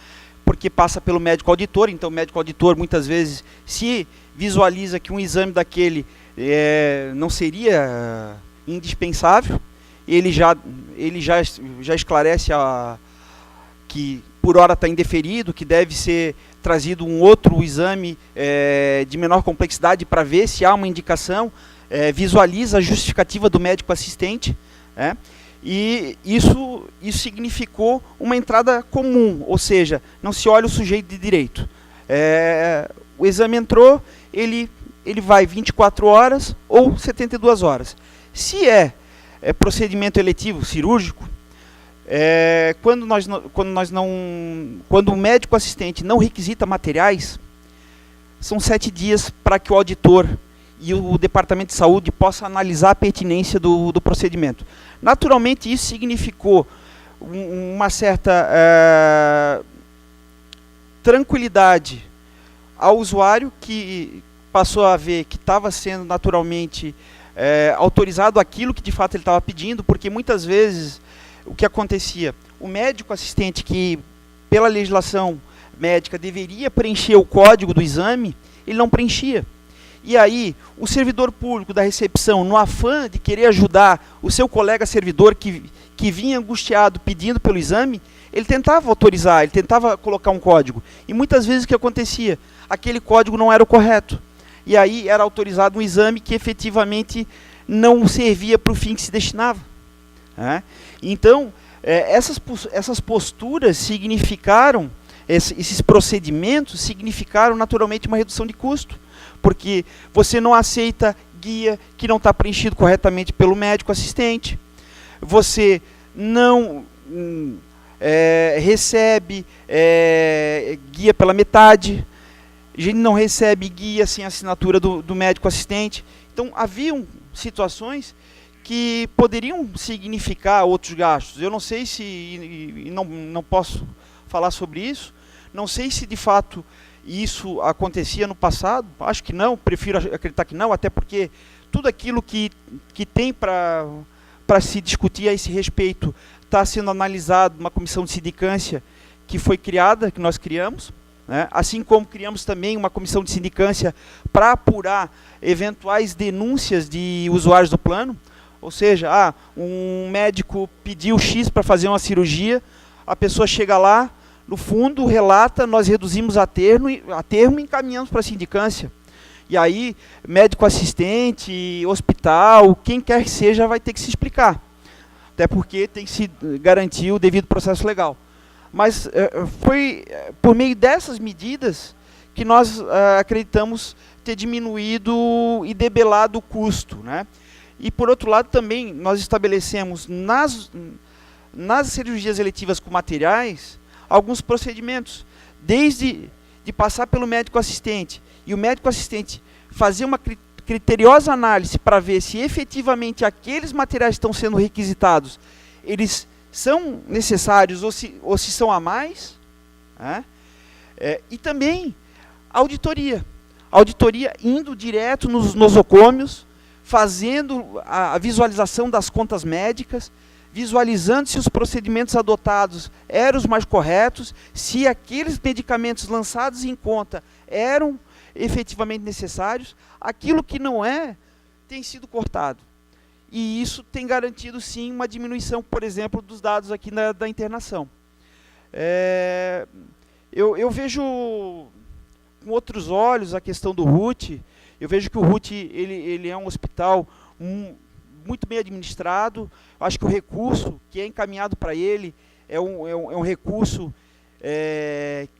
Porque passa pelo médico auditor, então o médico auditor muitas vezes se visualiza que um exame daquele não seria indispensável, ele já esclarece que por hora está indeferido, que deve ser trazido um outro exame de menor complexidade para ver se há uma indicação, visualiza a justificativa do médico assistente, e isso significou uma entrada comum, ou seja, não se olha o sujeito de direito. O exame entrou, ele vai 24 horas ou 72 horas. Se procedimento eletivo cirúrgico, quando o médico assistente não requisita materiais, são 7 dias para que o auditor e o departamento de saúde possa analisar a pertinência do procedimento. Naturalmente, isso significou uma certa tranquilidade ao usuário, que passou a ver que estava sendo naturalmente autorizado aquilo que de fato ele estava pedindo, porque muitas vezes o que acontecia, o médico assistente que pela legislação médica deveria preencher o código do exame, ele não preenchia. E aí, o servidor público da recepção, no afã de querer ajudar o seu colega servidor que vinha angustiado pedindo pelo exame, ele tentava autorizar, ele tentava colocar um código. E muitas vezes o que acontecia? Aquele código não era o correto. E aí era autorizado um exame que efetivamente não servia para o fim que se destinava. Então, essas posturas significaram, esses procedimentos significaram naturalmente uma redução de custo, porque você não aceita guia que não está preenchido corretamente pelo médico assistente, você não recebe guia pela metade, a gente não recebe guia sem assinatura do médico assistente. Então, haviam situações que poderiam significar outros gastos. Eu não sei se, e não posso falar sobre isso, não sei se de fato isso acontecia no passado, acho que não, prefiro acreditar que não, até porque tudo aquilo que tem para se discutir a esse respeito está sendo analisado numa comissão de sindicância que foi criada, que nós criamos, assim como criamos também uma comissão de sindicância para apurar eventuais denúncias de usuários do plano, ou seja, um médico pediu X para fazer uma cirurgia, a pessoa chega lá, no fundo, relata, nós reduzimos a termo e encaminhamos para a sindicância. E aí, médico assistente, hospital, quem quer que seja, vai ter que se explicar. Até porque tem que se garantir o devido processo legal. Mas foi por meio dessas medidas que nós acreditamos ter diminuído e debelado o custo, E, por outro lado, também nós estabelecemos nas cirurgias eletivas com materiais alguns procedimentos. desde de passar pelo médico assistente, e o médico assistente fazer uma criteriosa análise para ver se efetivamente aqueles materiais que estão sendo requisitados, eles são necessários ou se são a mais, né? E também auditoria. Auditoria indo direto nos nosocômios, fazendo a visualização das contas médicas, visualizando se os procedimentos adotados eram os mais corretos, se aqueles medicamentos lançados em conta eram efetivamente necessários, aquilo que não é, tem sido cortado. E isso tem garantido, sim, uma diminuição, por exemplo, dos dados aqui da internação. Eu vejo com outros olhos a questão do RUT. Eu vejo que o RUT ele é um hospital muito bem administrado. Acho que o recurso que é encaminhado para ele é um recurso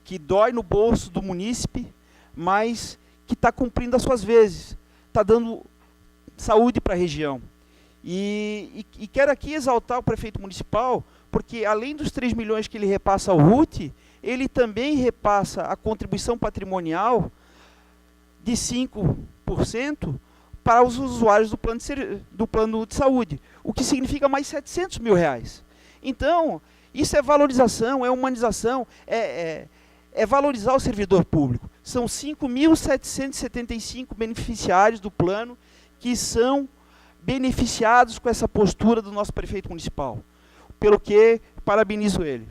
que dói no bolso do munícipe, mas que está cumprindo as suas vezes, está dando saúde para a região. E quero aqui exaltar o prefeito municipal, porque além dos 3 milhões que ele repassa ao RUT, ele também repassa a contribuição patrimonial de 5% para os usuários do plano de saúde, o que significa mais R$700 mil. Então, isso é valorização, é humanização, é valorizar o servidor público. São 5.775 beneficiários do plano que são beneficiados com essa postura do nosso prefeito municipal, pelo que parabenizo ele.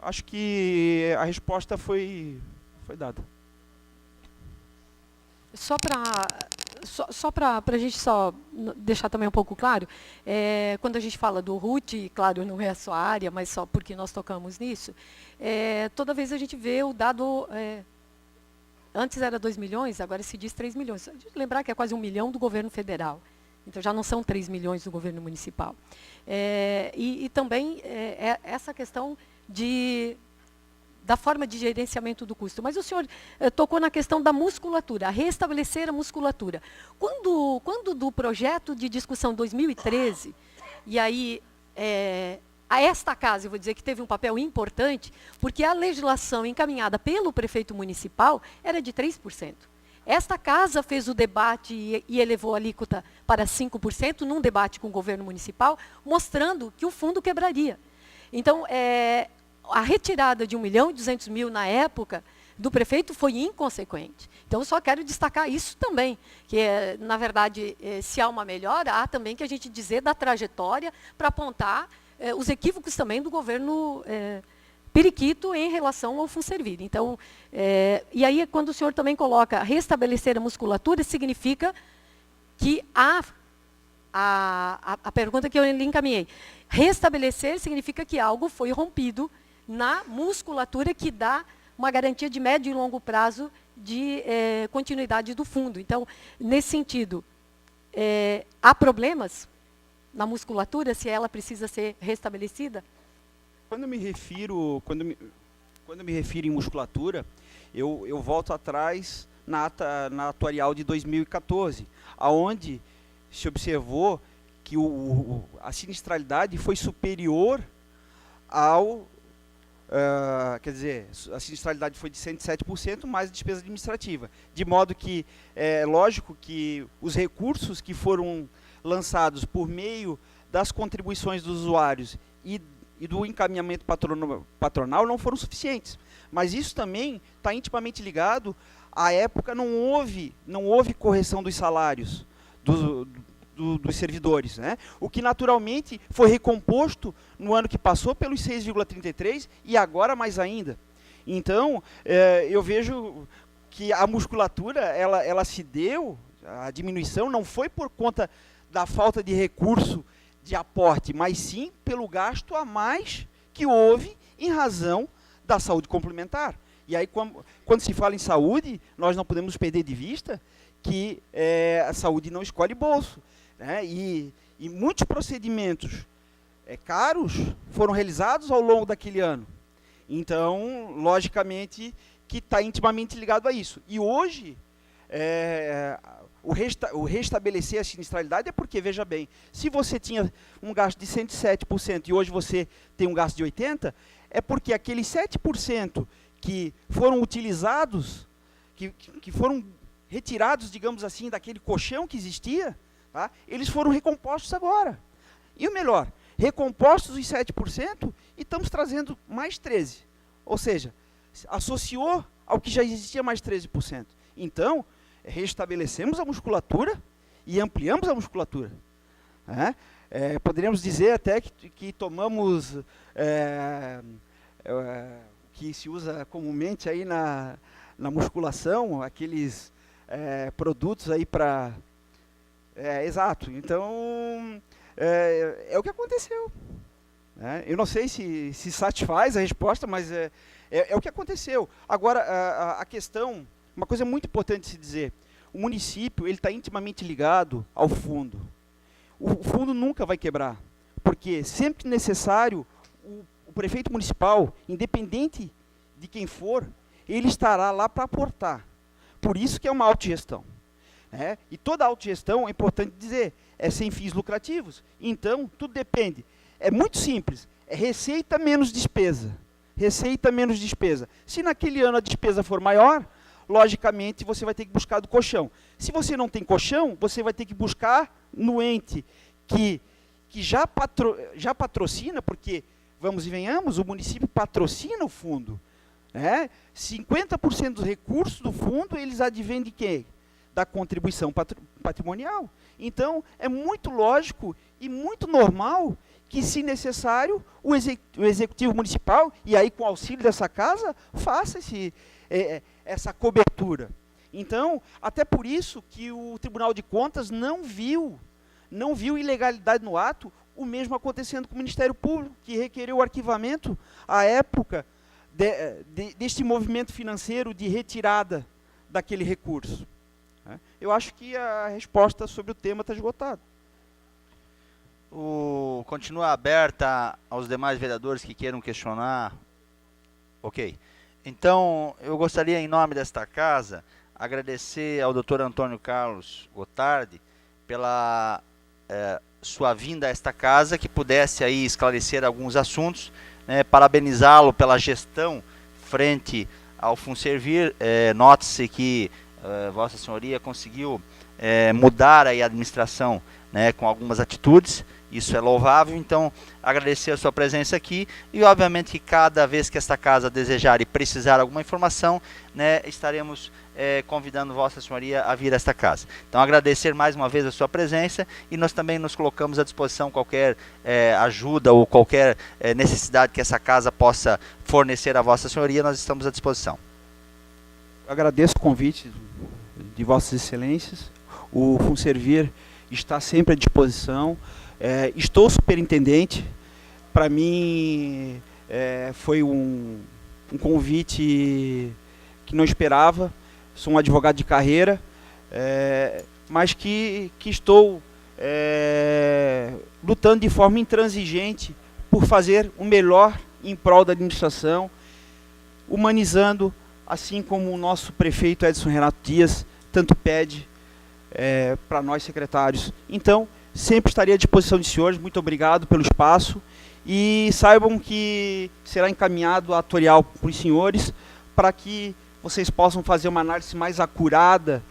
Acho que a resposta foi dada. Só para a gente deixar também um pouco claro, quando a gente fala do RUT, claro, não é a sua área, mas só porque nós tocamos nisso, toda vez a gente vê o dado, antes era 2 milhões, agora se diz 3 milhões. Lembrar que é quase 1 milhão do governo federal, então já não são 3 milhões do governo municipal. E também essa questão da forma de gerenciamento do custo. Mas o senhor tocou na questão da musculatura, restabelecer a musculatura. Quando do projeto de discussão 2013, e aí a esta casa, eu vou dizer que teve um papel importante, porque a legislação encaminhada pelo prefeito municipal era de 3%. Esta casa fez o debate e elevou a alíquota para 5% num debate com o governo municipal, mostrando que o fundo quebraria. Então, a retirada de 1.200.000 na época do prefeito foi inconsequente. Então, eu só quero destacar isso também, que, na verdade, se há uma melhora, há também que a gente dizer da trajetória para apontar os equívocos também do governo periquito em relação ao Funservir. Então, e aí, quando o senhor também coloca restabelecer a musculatura, significa que a pergunta que eu lhe encaminhei, restabelecer significa que algo foi rompido na musculatura que dá uma garantia de médio e longo prazo de continuidade do fundo. Então, nesse sentido, há problemas na musculatura, se ela precisa ser restabelecida? Quando eu me refiro em musculatura, eu volto atrás na atuarial de 2014, aonde se observou que a sinistralidade foi superior ao... quer dizer, a sinistralidade foi de 107% mais a despesa administrativa. De modo que, lógico que os recursos que foram lançados por meio das contribuições dos usuários e do encaminhamento patronal não foram suficientes. Mas isso também está intimamente ligado à época, não houve correção dos salários dos servidores, né? O que naturalmente foi recomposto no ano que passou pelos 6,33 e agora mais ainda. Então, eu vejo que a musculatura, ela se deu, a diminuição não foi por conta da falta de recurso de aporte, mas sim pelo gasto a mais que houve em razão da saúde complementar. E aí, quando se fala em saúde, nós não podemos perder de vista que a saúde não escolhe bolso, né? E muitos procedimentos caros foram realizados ao longo daquele ano. Então, logicamente, que está intimamente ligado a isso. E hoje, o restabelecer a sinistralidade é porque, veja bem, se você tinha um gasto de 107% e hoje você tem um gasto de 80%, é porque aqueles 7% que foram utilizados, que foram retirados, digamos assim, daquele colchão que existia, tá? Eles foram recompostos agora. E o melhor, recompostos os 7% e estamos trazendo mais 13%. Ou seja, associou ao que já existia mais 13%. Então, restabelecemos a musculatura e ampliamos a musculatura. Né? Poderíamos dizer até que tomamos que se usa comumente aí na musculação, aqueles produtos aí para... exato. Então, é o que aconteceu. Né? Eu não sei se satisfaz a resposta, mas é o que aconteceu. Agora, a questão, uma coisa muito importante de se dizer, o município ele está intimamente ligado ao fundo. O fundo nunca vai quebrar, porque sempre que necessário, o prefeito municipal, independente de quem for, ele estará lá para aportar. Por isso que é uma autogestão. Né? E toda autogestão, é importante dizer, é sem fins lucrativos. Então, tudo depende. É muito simples, é receita menos despesa. Receita menos despesa. Se naquele ano a despesa for maior, logicamente você vai ter que buscar do colchão. Se você não tem colchão, você vai ter que buscar no ente que já patrocina, porque, vamos e venhamos, o município patrocina o fundo. Né? 50% dos recursos do fundo, eles advêm de quê? Da contribuição patrimonial. Então, é muito lógico e muito normal que, se necessário, o executivo municipal, e aí com o auxílio dessa casa, faça essa cobertura. Então, até por isso que o Tribunal de Contas não viu ilegalidade no ato, o mesmo acontecendo com o Ministério Público, que requereu o arquivamento, à época, deste movimento financeiro de retirada daquele recurso. Eu acho que a resposta sobre o tema está esgotada. Continua aberta aos demais vereadores que queiram questionar. Ok. Então, eu gostaria, em nome desta casa, agradecer ao Dr. Antônio Carlos Gotardi pela sua vinda a esta casa, que pudesse aí esclarecer alguns assuntos, né, parabenizá-lo pela gestão frente ao Funservir. Note-se que Vossa Senhoria conseguiu mudar aí a administração, né, com algumas atitudes, isso é louvável. Então, agradecer a sua presença aqui e, obviamente, que cada vez que esta casa desejar e precisar alguma informação, né, estaremos convidando Vossa Senhoria a vir a esta casa. Então, agradecer mais uma vez a sua presença e nós também nos colocamos à disposição qualquer ajuda ou qualquer necessidade que essa casa possa fornecer a Vossa Senhoria, nós estamos à disposição. Eu agradeço o convite de Vossas Excelências. O Funservir está sempre à disposição. Estou superintendente. Para mim, foi um convite que não esperava. Sou um advogado de carreira, mas que estou lutando de forma intransigente por fazer o melhor em prol da administração, humanizando, assim como o nosso prefeito Edson Renato Dias tanto pede para nós secretários. Então, sempre estarei à disposição de senhores. Muito obrigado pelo espaço e saibam que será encaminhado a atorial para os senhores para que vocês possam fazer uma análise mais acurada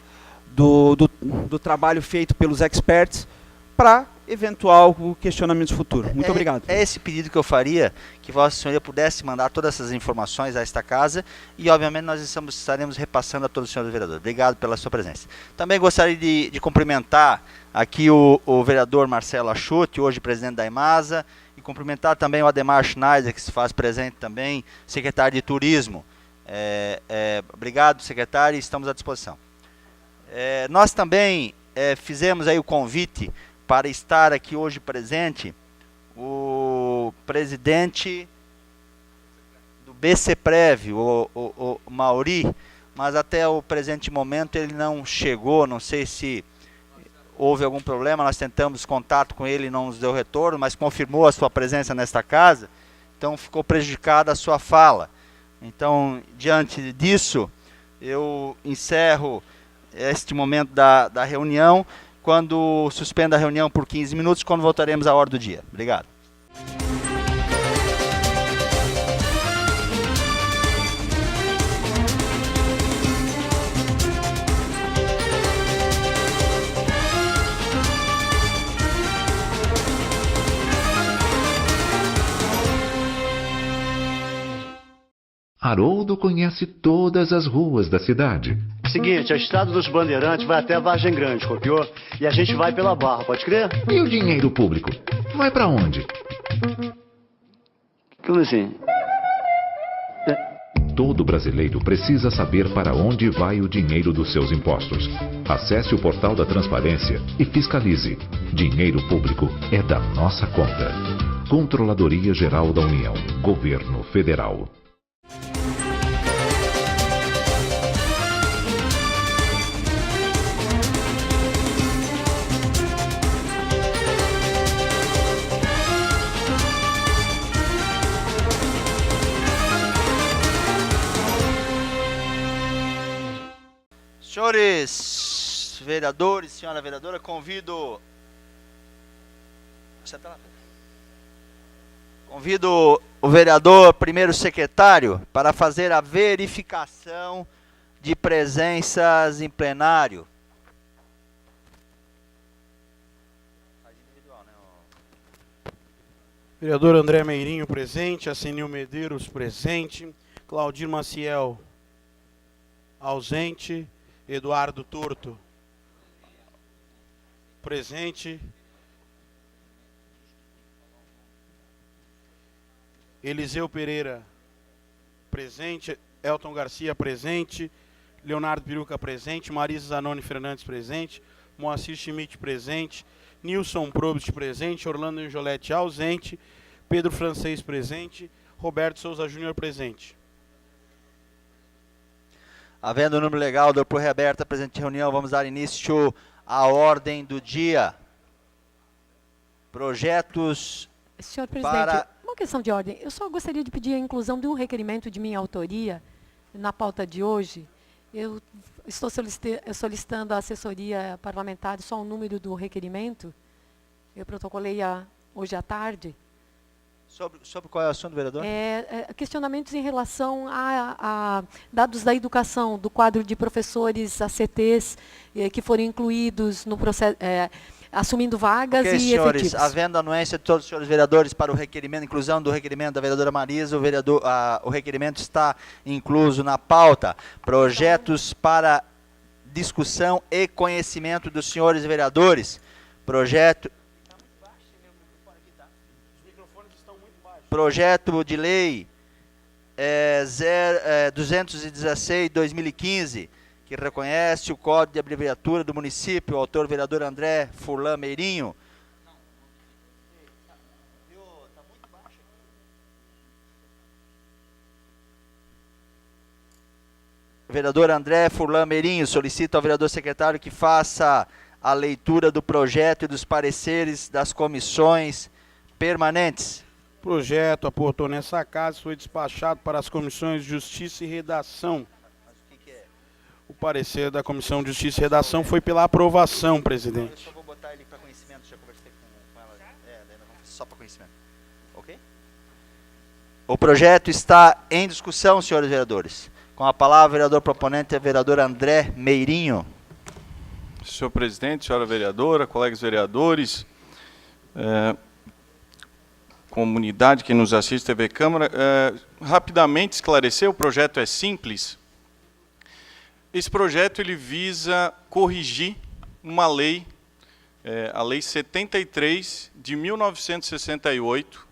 do trabalho feito pelos experts para eventual questionamento futuro. Muito obrigado. É esse pedido que eu faria, que Vossa Senhoria pudesse mandar todas essas informações a esta casa e, obviamente, nós estaremos repassando a todos os senhores vereadores. Obrigado pela sua presença. Também gostaria de cumprimentar aqui o vereador Marcelo Achuti, hoje presidente da EMASA, e cumprimentar também o Ademar Schneider, que se faz presente também, secretário de Turismo. Obrigado, secretário, e estamos à disposição. Nós também fizemos aí o convite para estar aqui hoje presente o presidente do BCPrev, o Mauri, mas até o presente momento ele não chegou, não sei se houve algum problema, nós tentamos contato com ele, não nos deu retorno, mas confirmou a sua presença nesta casa, então ficou prejudicada a sua fala. Então, diante disso, eu encerro este momento da reunião, quando suspendo a reunião por 15 minutos, quando voltaremos à hora do dia. Obrigado. Haroldo conhece todas as ruas da cidade. Seguinte, a Estrada dos Bandeirantes vai até a Vargem Grande, copiou? E a gente vai pela Barra, pode crer? E o dinheiro público? Vai pra onde? Como assim? Todo brasileiro precisa saber para onde vai o dinheiro dos seus impostos. Acesse o portal da Transparência e fiscalize. Dinheiro público é da nossa conta. Controladoria Geral da União. Governo Federal. Senhores vereadores, senhora vereadora, convido o vereador primeiro secretário para fazer a verificação de presenças em plenário. Vereador André Meirinho presente, Acenil Medeiros presente, Claudir Maciel ausente, Eduardo Torto presente, Eliseu Pereira presente, Elton Garcia presente, Leonardo Piruca presente, Marisa Zanoni Fernandes presente, Moacir Schmidt presente, Nilson Probst presente, Orlando Angioletti ausente, Pedro Francês presente, Roberto Souza Júnior presente. Havendo o número legal, dou por reaberta a presente reunião, vamos dar início à ordem do dia. Projetos. Senhor presidente, uma questão de ordem. Eu só gostaria de pedir a inclusão de um requerimento de minha autoria na pauta de hoje. Eu estou solicitando à assessoria parlamentar só o número do requerimento. Eu protocolei hoje à tarde. Sobre qual é o assunto, vereador? Questionamentos em relação a dados da educação, do quadro de professores ACTs que foram incluídos no processo, assumindo vagas e senhores, efetivos. Havendo anuência de todos os senhores vereadores para o requerimento, inclusão do requerimento da vereadora Marisa, o requerimento está incluso na pauta. Projetos para discussão e conhecimento dos senhores vereadores. Projeto de lei 216/2015, que reconhece o código de abreviatura do município, o autor vereador André Furlan Meirinho. Vereador André Furlan Meirinho, solicito ao vereador secretário que faça a leitura do projeto e dos pareceres das comissões permanentes. O projeto aportou nessa casa foi despachado para as comissões de Justiça e Redação. O parecer da Comissão de Justiça e Redação foi pela aprovação, presidente. Eu só vou botar ele para conhecimento, já conversei com ela. Só para conhecimento. Ok? O projeto está em discussão, senhores vereadores. Com a palavra, o vereador proponente é o vereador André Meirinho. Senhor presidente, senhora vereadora, colegas vereadores, comunidade que nos assiste, TV Câmara, rapidamente esclarecer, o projeto é simples. Esse projeto ele visa corrigir uma lei, a Lei 73 de 1968.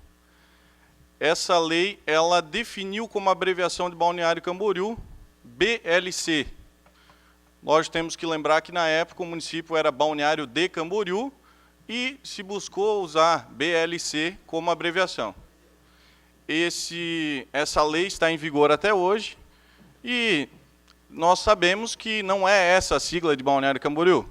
Essa lei ela definiu como abreviação de Balneário Camboriú BLC. Nós temos que lembrar que na época o município era Balneário de Camboriú, e se buscou usar BLC como abreviação. Essa lei está em vigor até hoje e nós sabemos que não é essa a sigla de Balneário Camboriú.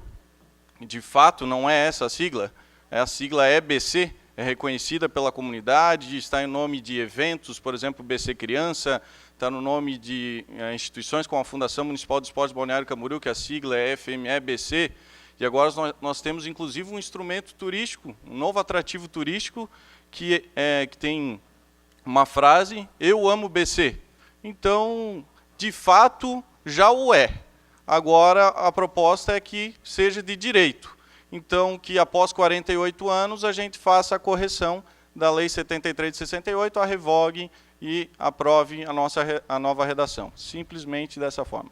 De fato, não é essa a sigla. A sigla é BC, é reconhecida pela comunidade, está em nome de eventos, por exemplo, BC Criança, está no nome de instituições como a Fundação Municipal de Esportes Balneário Camboriú, que a sigla é FMEBC. E agora nós temos, inclusive, um instrumento turístico, um novo atrativo turístico, que tem uma frase, eu amo BC. Então, de fato, já o é. Agora, a proposta é que seja de direito. Então, que após 48 anos, a gente faça a correção da Lei 73 de 68, a revogue e aprove a nova redação. Simplesmente dessa forma.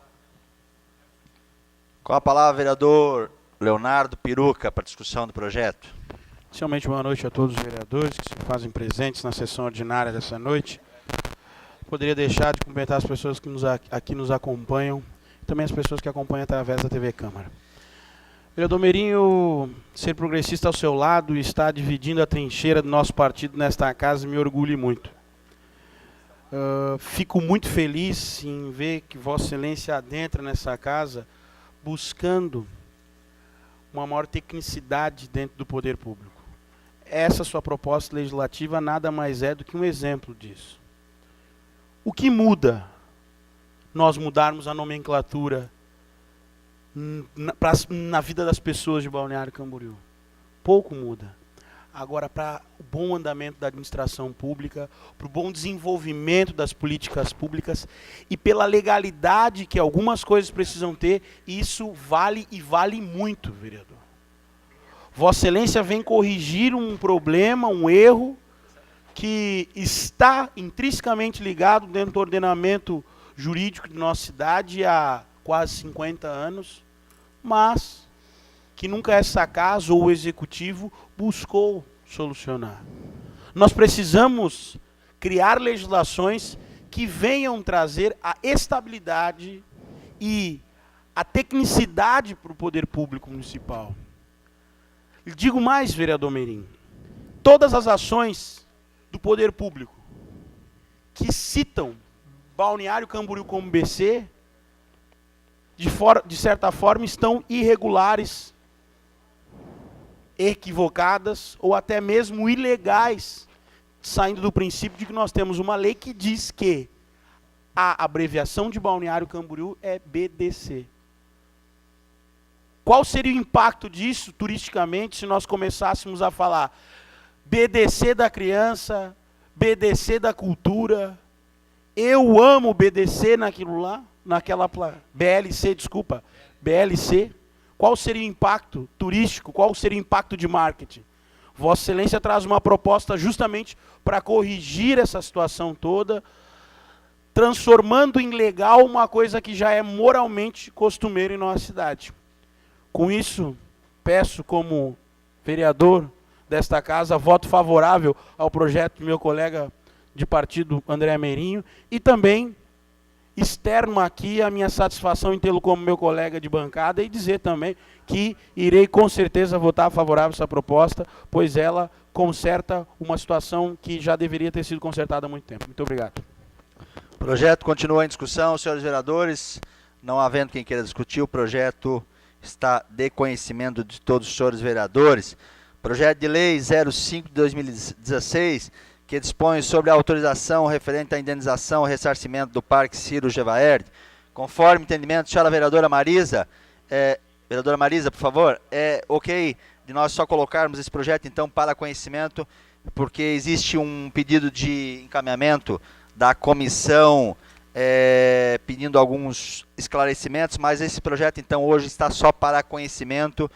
Com a palavra, vereador Leonardo Piruca, para discussão do projeto. Inicialmente, boa noite a todos os vereadores que se fazem presentes na sessão ordinária dessa noite. Poderia deixar de cumprimentar as pessoas que aqui nos acompanham, e também as pessoas que acompanham através da TV Câmara. Vereador Meirinho, ser progressista ao seu lado e estar dividindo a trincheira do nosso partido nesta casa me orgulha muito. Fico muito feliz em ver que Vossa Excelência adentra nessa casa buscando uma maior tecnicidade dentro do poder público. Essa sua proposta legislativa nada mais é do que um exemplo disso. O que muda nós mudarmos a nomenclatura na vida das pessoas de Balneário Camboriú? Pouco muda. Agora, para o bom andamento da administração pública, para o bom desenvolvimento das políticas públicas e pela legalidade que algumas coisas precisam ter, isso vale e vale muito, vereador. Vossa Excelência vem corrigir um problema, um erro, que está intrinsecamente ligado dentro do ordenamento jurídico de nossa cidade há quase 50 anos, mas que nunca essa casa ou o executivo buscou solucionar. Nós precisamos criar legislações que venham trazer a estabilidade e a tecnicidade para o poder público municipal. E digo mais, vereador Meirinho, todas as ações do poder público que citam Balneário Camboriú como BC, de certa forma, estão irregulares, equivocadas ou até mesmo ilegais, saindo do princípio de que nós temos uma lei que diz que a abreviação de Balneário Camboriú é BDC. Qual seria o impacto disso turisticamente se nós começássemos a falar BDC da criança, BDC da cultura? Eu amo BDC naquilo lá, BLC, desculpa, BLC. Qual seria o impacto turístico? Qual seria o impacto de marketing? Vossa Excelência traz uma proposta justamente para corrigir essa situação toda, transformando em legal uma coisa que já é moralmente costumeira em nossa cidade. Com isso, peço como vereador desta casa voto favorável ao projeto do meu colega de partido, André Meirinho, e também externo aqui a minha satisfação em tê-lo como meu colega de bancada e dizer também que irei com certeza votar favorável a essa proposta, pois ela conserta uma situação que já deveria ter sido consertada há muito tempo. Muito obrigado. O projeto continua em discussão, senhores vereadores. Não havendo quem queira discutir, o projeto está de conhecimento de todos os senhores vereadores. Projeto de lei 05 de 2016, que dispõe sobre a autorização referente à indenização e ressarcimento do Parque Ciro Gevaerd. Conforme entendimento, senhora vereadora Marisa, por favor, é ok de nós só colocarmos esse projeto, então, para conhecimento, porque existe um pedido de encaminhamento da comissão pedindo alguns esclarecimentos, mas esse projeto, então, hoje está só para conhecimento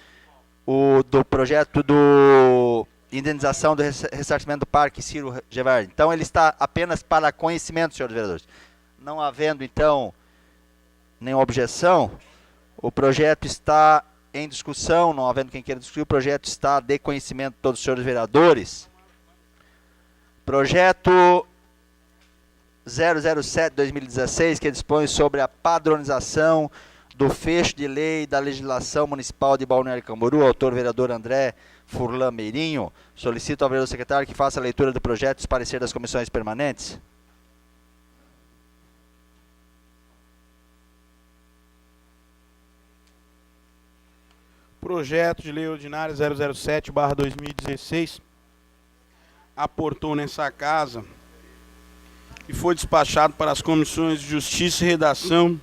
do projeto do indenização do ressarcimento do Parque Ciro Gevaerd. Então, ele está apenas para conhecimento, senhores vereadores. Não havendo, então, nenhuma objeção, o projeto está em discussão, não havendo quem queira discutir, o projeto está de conhecimento de todos os senhores vereadores. Projeto 007/2016, que dispõe sobre a padronização do fecho de lei da legislação municipal de Balneário Camboriú, autor vereador André Furlan Meirinho. Solicito ao vereador secretário que faça a leitura do projeto e os parecer das comissões permanentes. Projeto de lei ordinária 007/2016 aportou nessa casa e foi despachado para as comissões de Justiça e Redação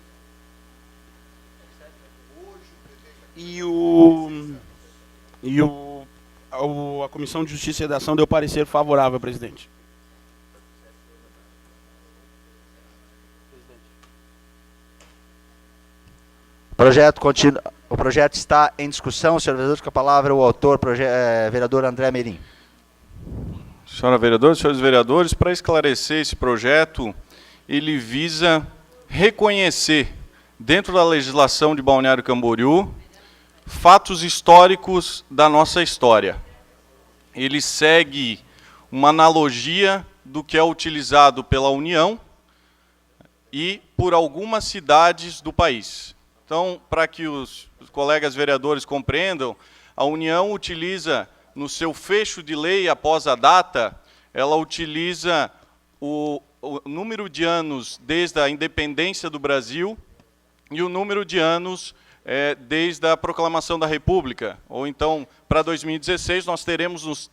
a Comissão de Justiça e Redação deu parecer favorável, presidente. O projeto está em discussão, senhor vereador, com a palavra o autor, vereador André Meirinho. Senhora vereadora, senhores vereadores, para esclarecer esse projeto, ele visa reconhecer, dentro da legislação de Balneário Camboriú, fatos históricos da nossa história. Ele segue uma analogia do que é utilizado pela União e por algumas cidades do país. Então, para que os colegas vereadores compreendam, a União utiliza, no seu fecho de lei após a data, ela utiliza o número de anos desde a independência do Brasil e o número de anos desde a proclamação da República. Ou então, para 2016, nós teremos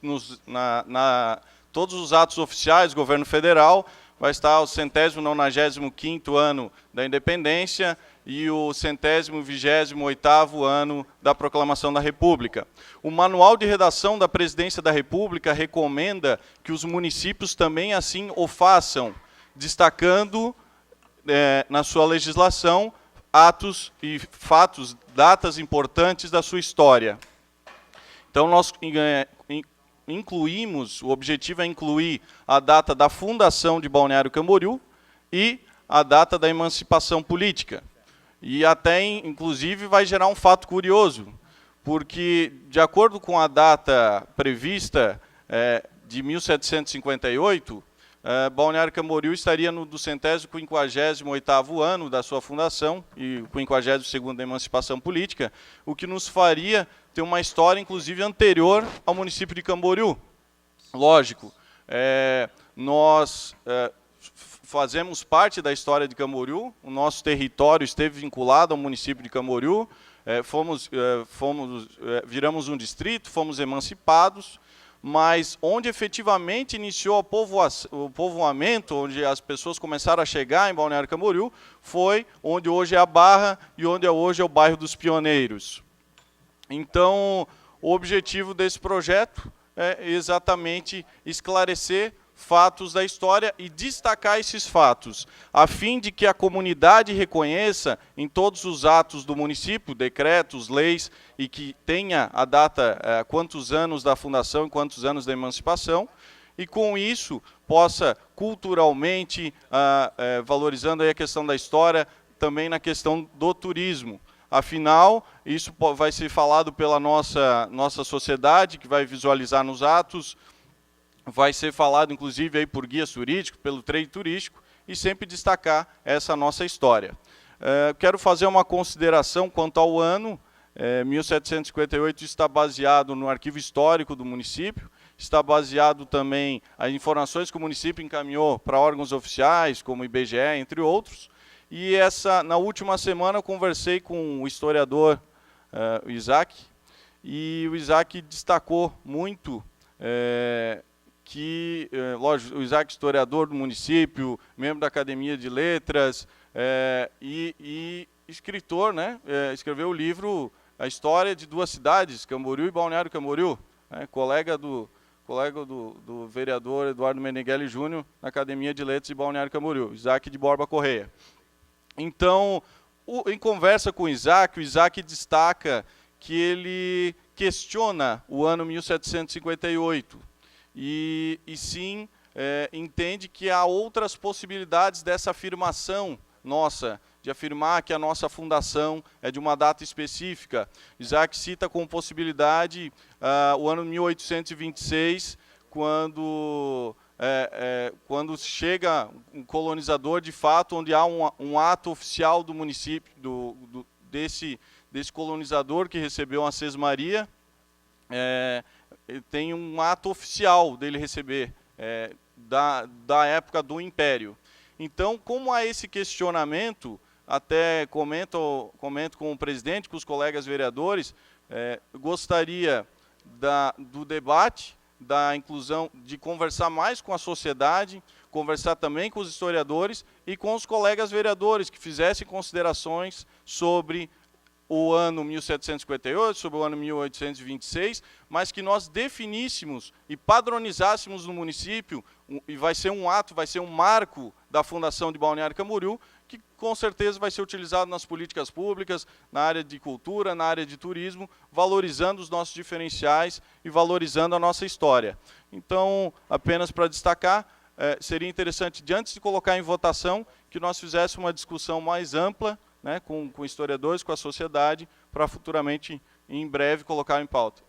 todos os atos oficiais do governo federal, vai estar o 195º ano da independência e o 128º ano da proclamação da República. O manual de redação da Presidência da República recomenda que os municípios também assim o façam, destacando na sua legislação atos e fatos, datas importantes da sua história. Então, nós incluímos, o objetivo é incluir a data da fundação de Balneário Camboriú e a data da emancipação política. E até, inclusive, vai gerar um fato curioso, porque, de acordo com a data prevista de 1758, Balneário Camboriú estaria no 258º ano da sua fundação e o 52º da emancipação política, o que nos faria ter uma história, inclusive, anterior ao município de Camboriú. Lógico, nós fazemos parte da história de Camboriú, o nosso território esteve vinculado ao município de Camboriú, viramos um distrito, fomos emancipados, mas onde efetivamente iniciou o povoamento, onde as pessoas começaram a chegar em Balneário Camboriú, foi onde hoje é a Barra e onde hoje é o bairro dos Pioneiros. Então, o objetivo desse projeto é exatamente esclarecer fatos da história e destacar esses fatos, a fim de que a comunidade reconheça em todos os atos do município, decretos, leis, e que tenha a data, quantos anos da fundação e quantos anos da emancipação, e com isso possa culturalmente, valorizando aí a questão da história, também na questão do turismo. Afinal, isso vai ser falado pela nossa sociedade, que vai visualizar nos atos, vai ser falado, inclusive, aí por guias turísticos, pelo trade turístico, e sempre destacar essa nossa história. Quero fazer uma consideração quanto ao ano. 1758 está baseado no arquivo histórico do município, está baseado também as informações que o município encaminhou para órgãos oficiais, como o IBGE, entre outros. E na última semana eu conversei com o historiador o Isaac, e o Isaac destacou muito que, lógico, o Isaac, historiador do município, membro da Academia de Letras e escritor, né? Escreveu o livro A História de Duas Cidades, Camboriú e Balneário Camboriú, colega do vereador Eduardo Meneghelli Júnior na Academia de Letras de Balneário Camboriú, Isaac de Borba Correia. Então, em conversa com o Isaac destaca que ele questiona o ano 1758 e sim entende que há outras possibilidades dessa afirmação nossa, de afirmar que a nossa fundação é de uma data específica. Isaac cita como possibilidade o ano 1826, quando chega um colonizador de fato, onde há um ato oficial do município, desse colonizador que recebeu a Sesmaria, tem um ato oficial dele receber, da época do Império. Então, como há esse questionamento, até comento com o presidente, com os colegas vereadores, gostaria do debate, da inclusão, de conversar mais com a sociedade, conversar também com os historiadores e com os colegas vereadores que fizessem considerações sobre o ano 1758, sobre o ano 1826, mas que nós definíssemos e padronizássemos no município, e vai ser um ato, vai ser um marco da fundação de Balneário Camboriú, que com certeza vai ser utilizado nas políticas públicas, na área de cultura, na área de turismo, valorizando os nossos diferenciais e valorizando a nossa história. Então, apenas para destacar, seria interessante, antes de colocar em votação, que nós fizéssemos uma discussão mais ampla, né, com historiadores, com a sociedade, para futuramente, em breve, colocar em pauta.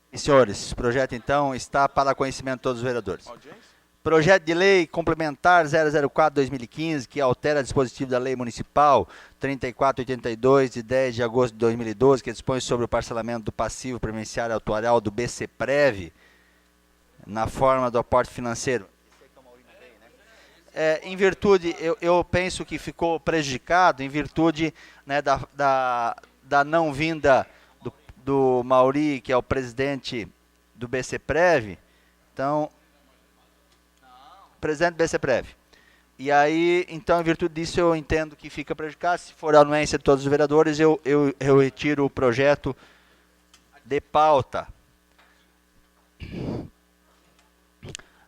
E, senhores, esse projeto, então, está para conhecimento de todos os vereadores. Audiência? Projeto de Lei Complementar 004/2015, que altera dispositivo da Lei Municipal 3482, de 10 de agosto de 2012, que dispõe sobre o parcelamento do passivo previdenciário atuarial do BCPrev, na forma do aporte financeiro. Em virtude, eu penso que ficou prejudicado, em virtude, né, da não vinda do Mauri, que é o presidente do BCPrev. Então, presidente do BCPrev. E aí, então, em virtude disso, eu entendo que fica prejudicado. Se for a anuência de todos os vereadores, eu retiro o projeto de pauta.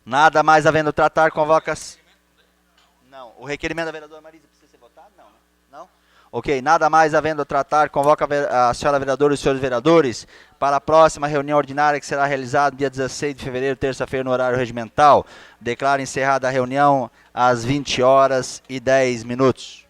Nada mais havendo tratar, convoca-se... Não, o requerimento da vereadora Marisa precisa ser votado? Não, né? Não? Ok, nada mais havendo tratar, convoca a senhora vereadora e os senhores vereadores para a próxima reunião ordinária, que será realizada no dia 16 de fevereiro, terça-feira, no horário regimental. Declaro encerrada a reunião às 20h10.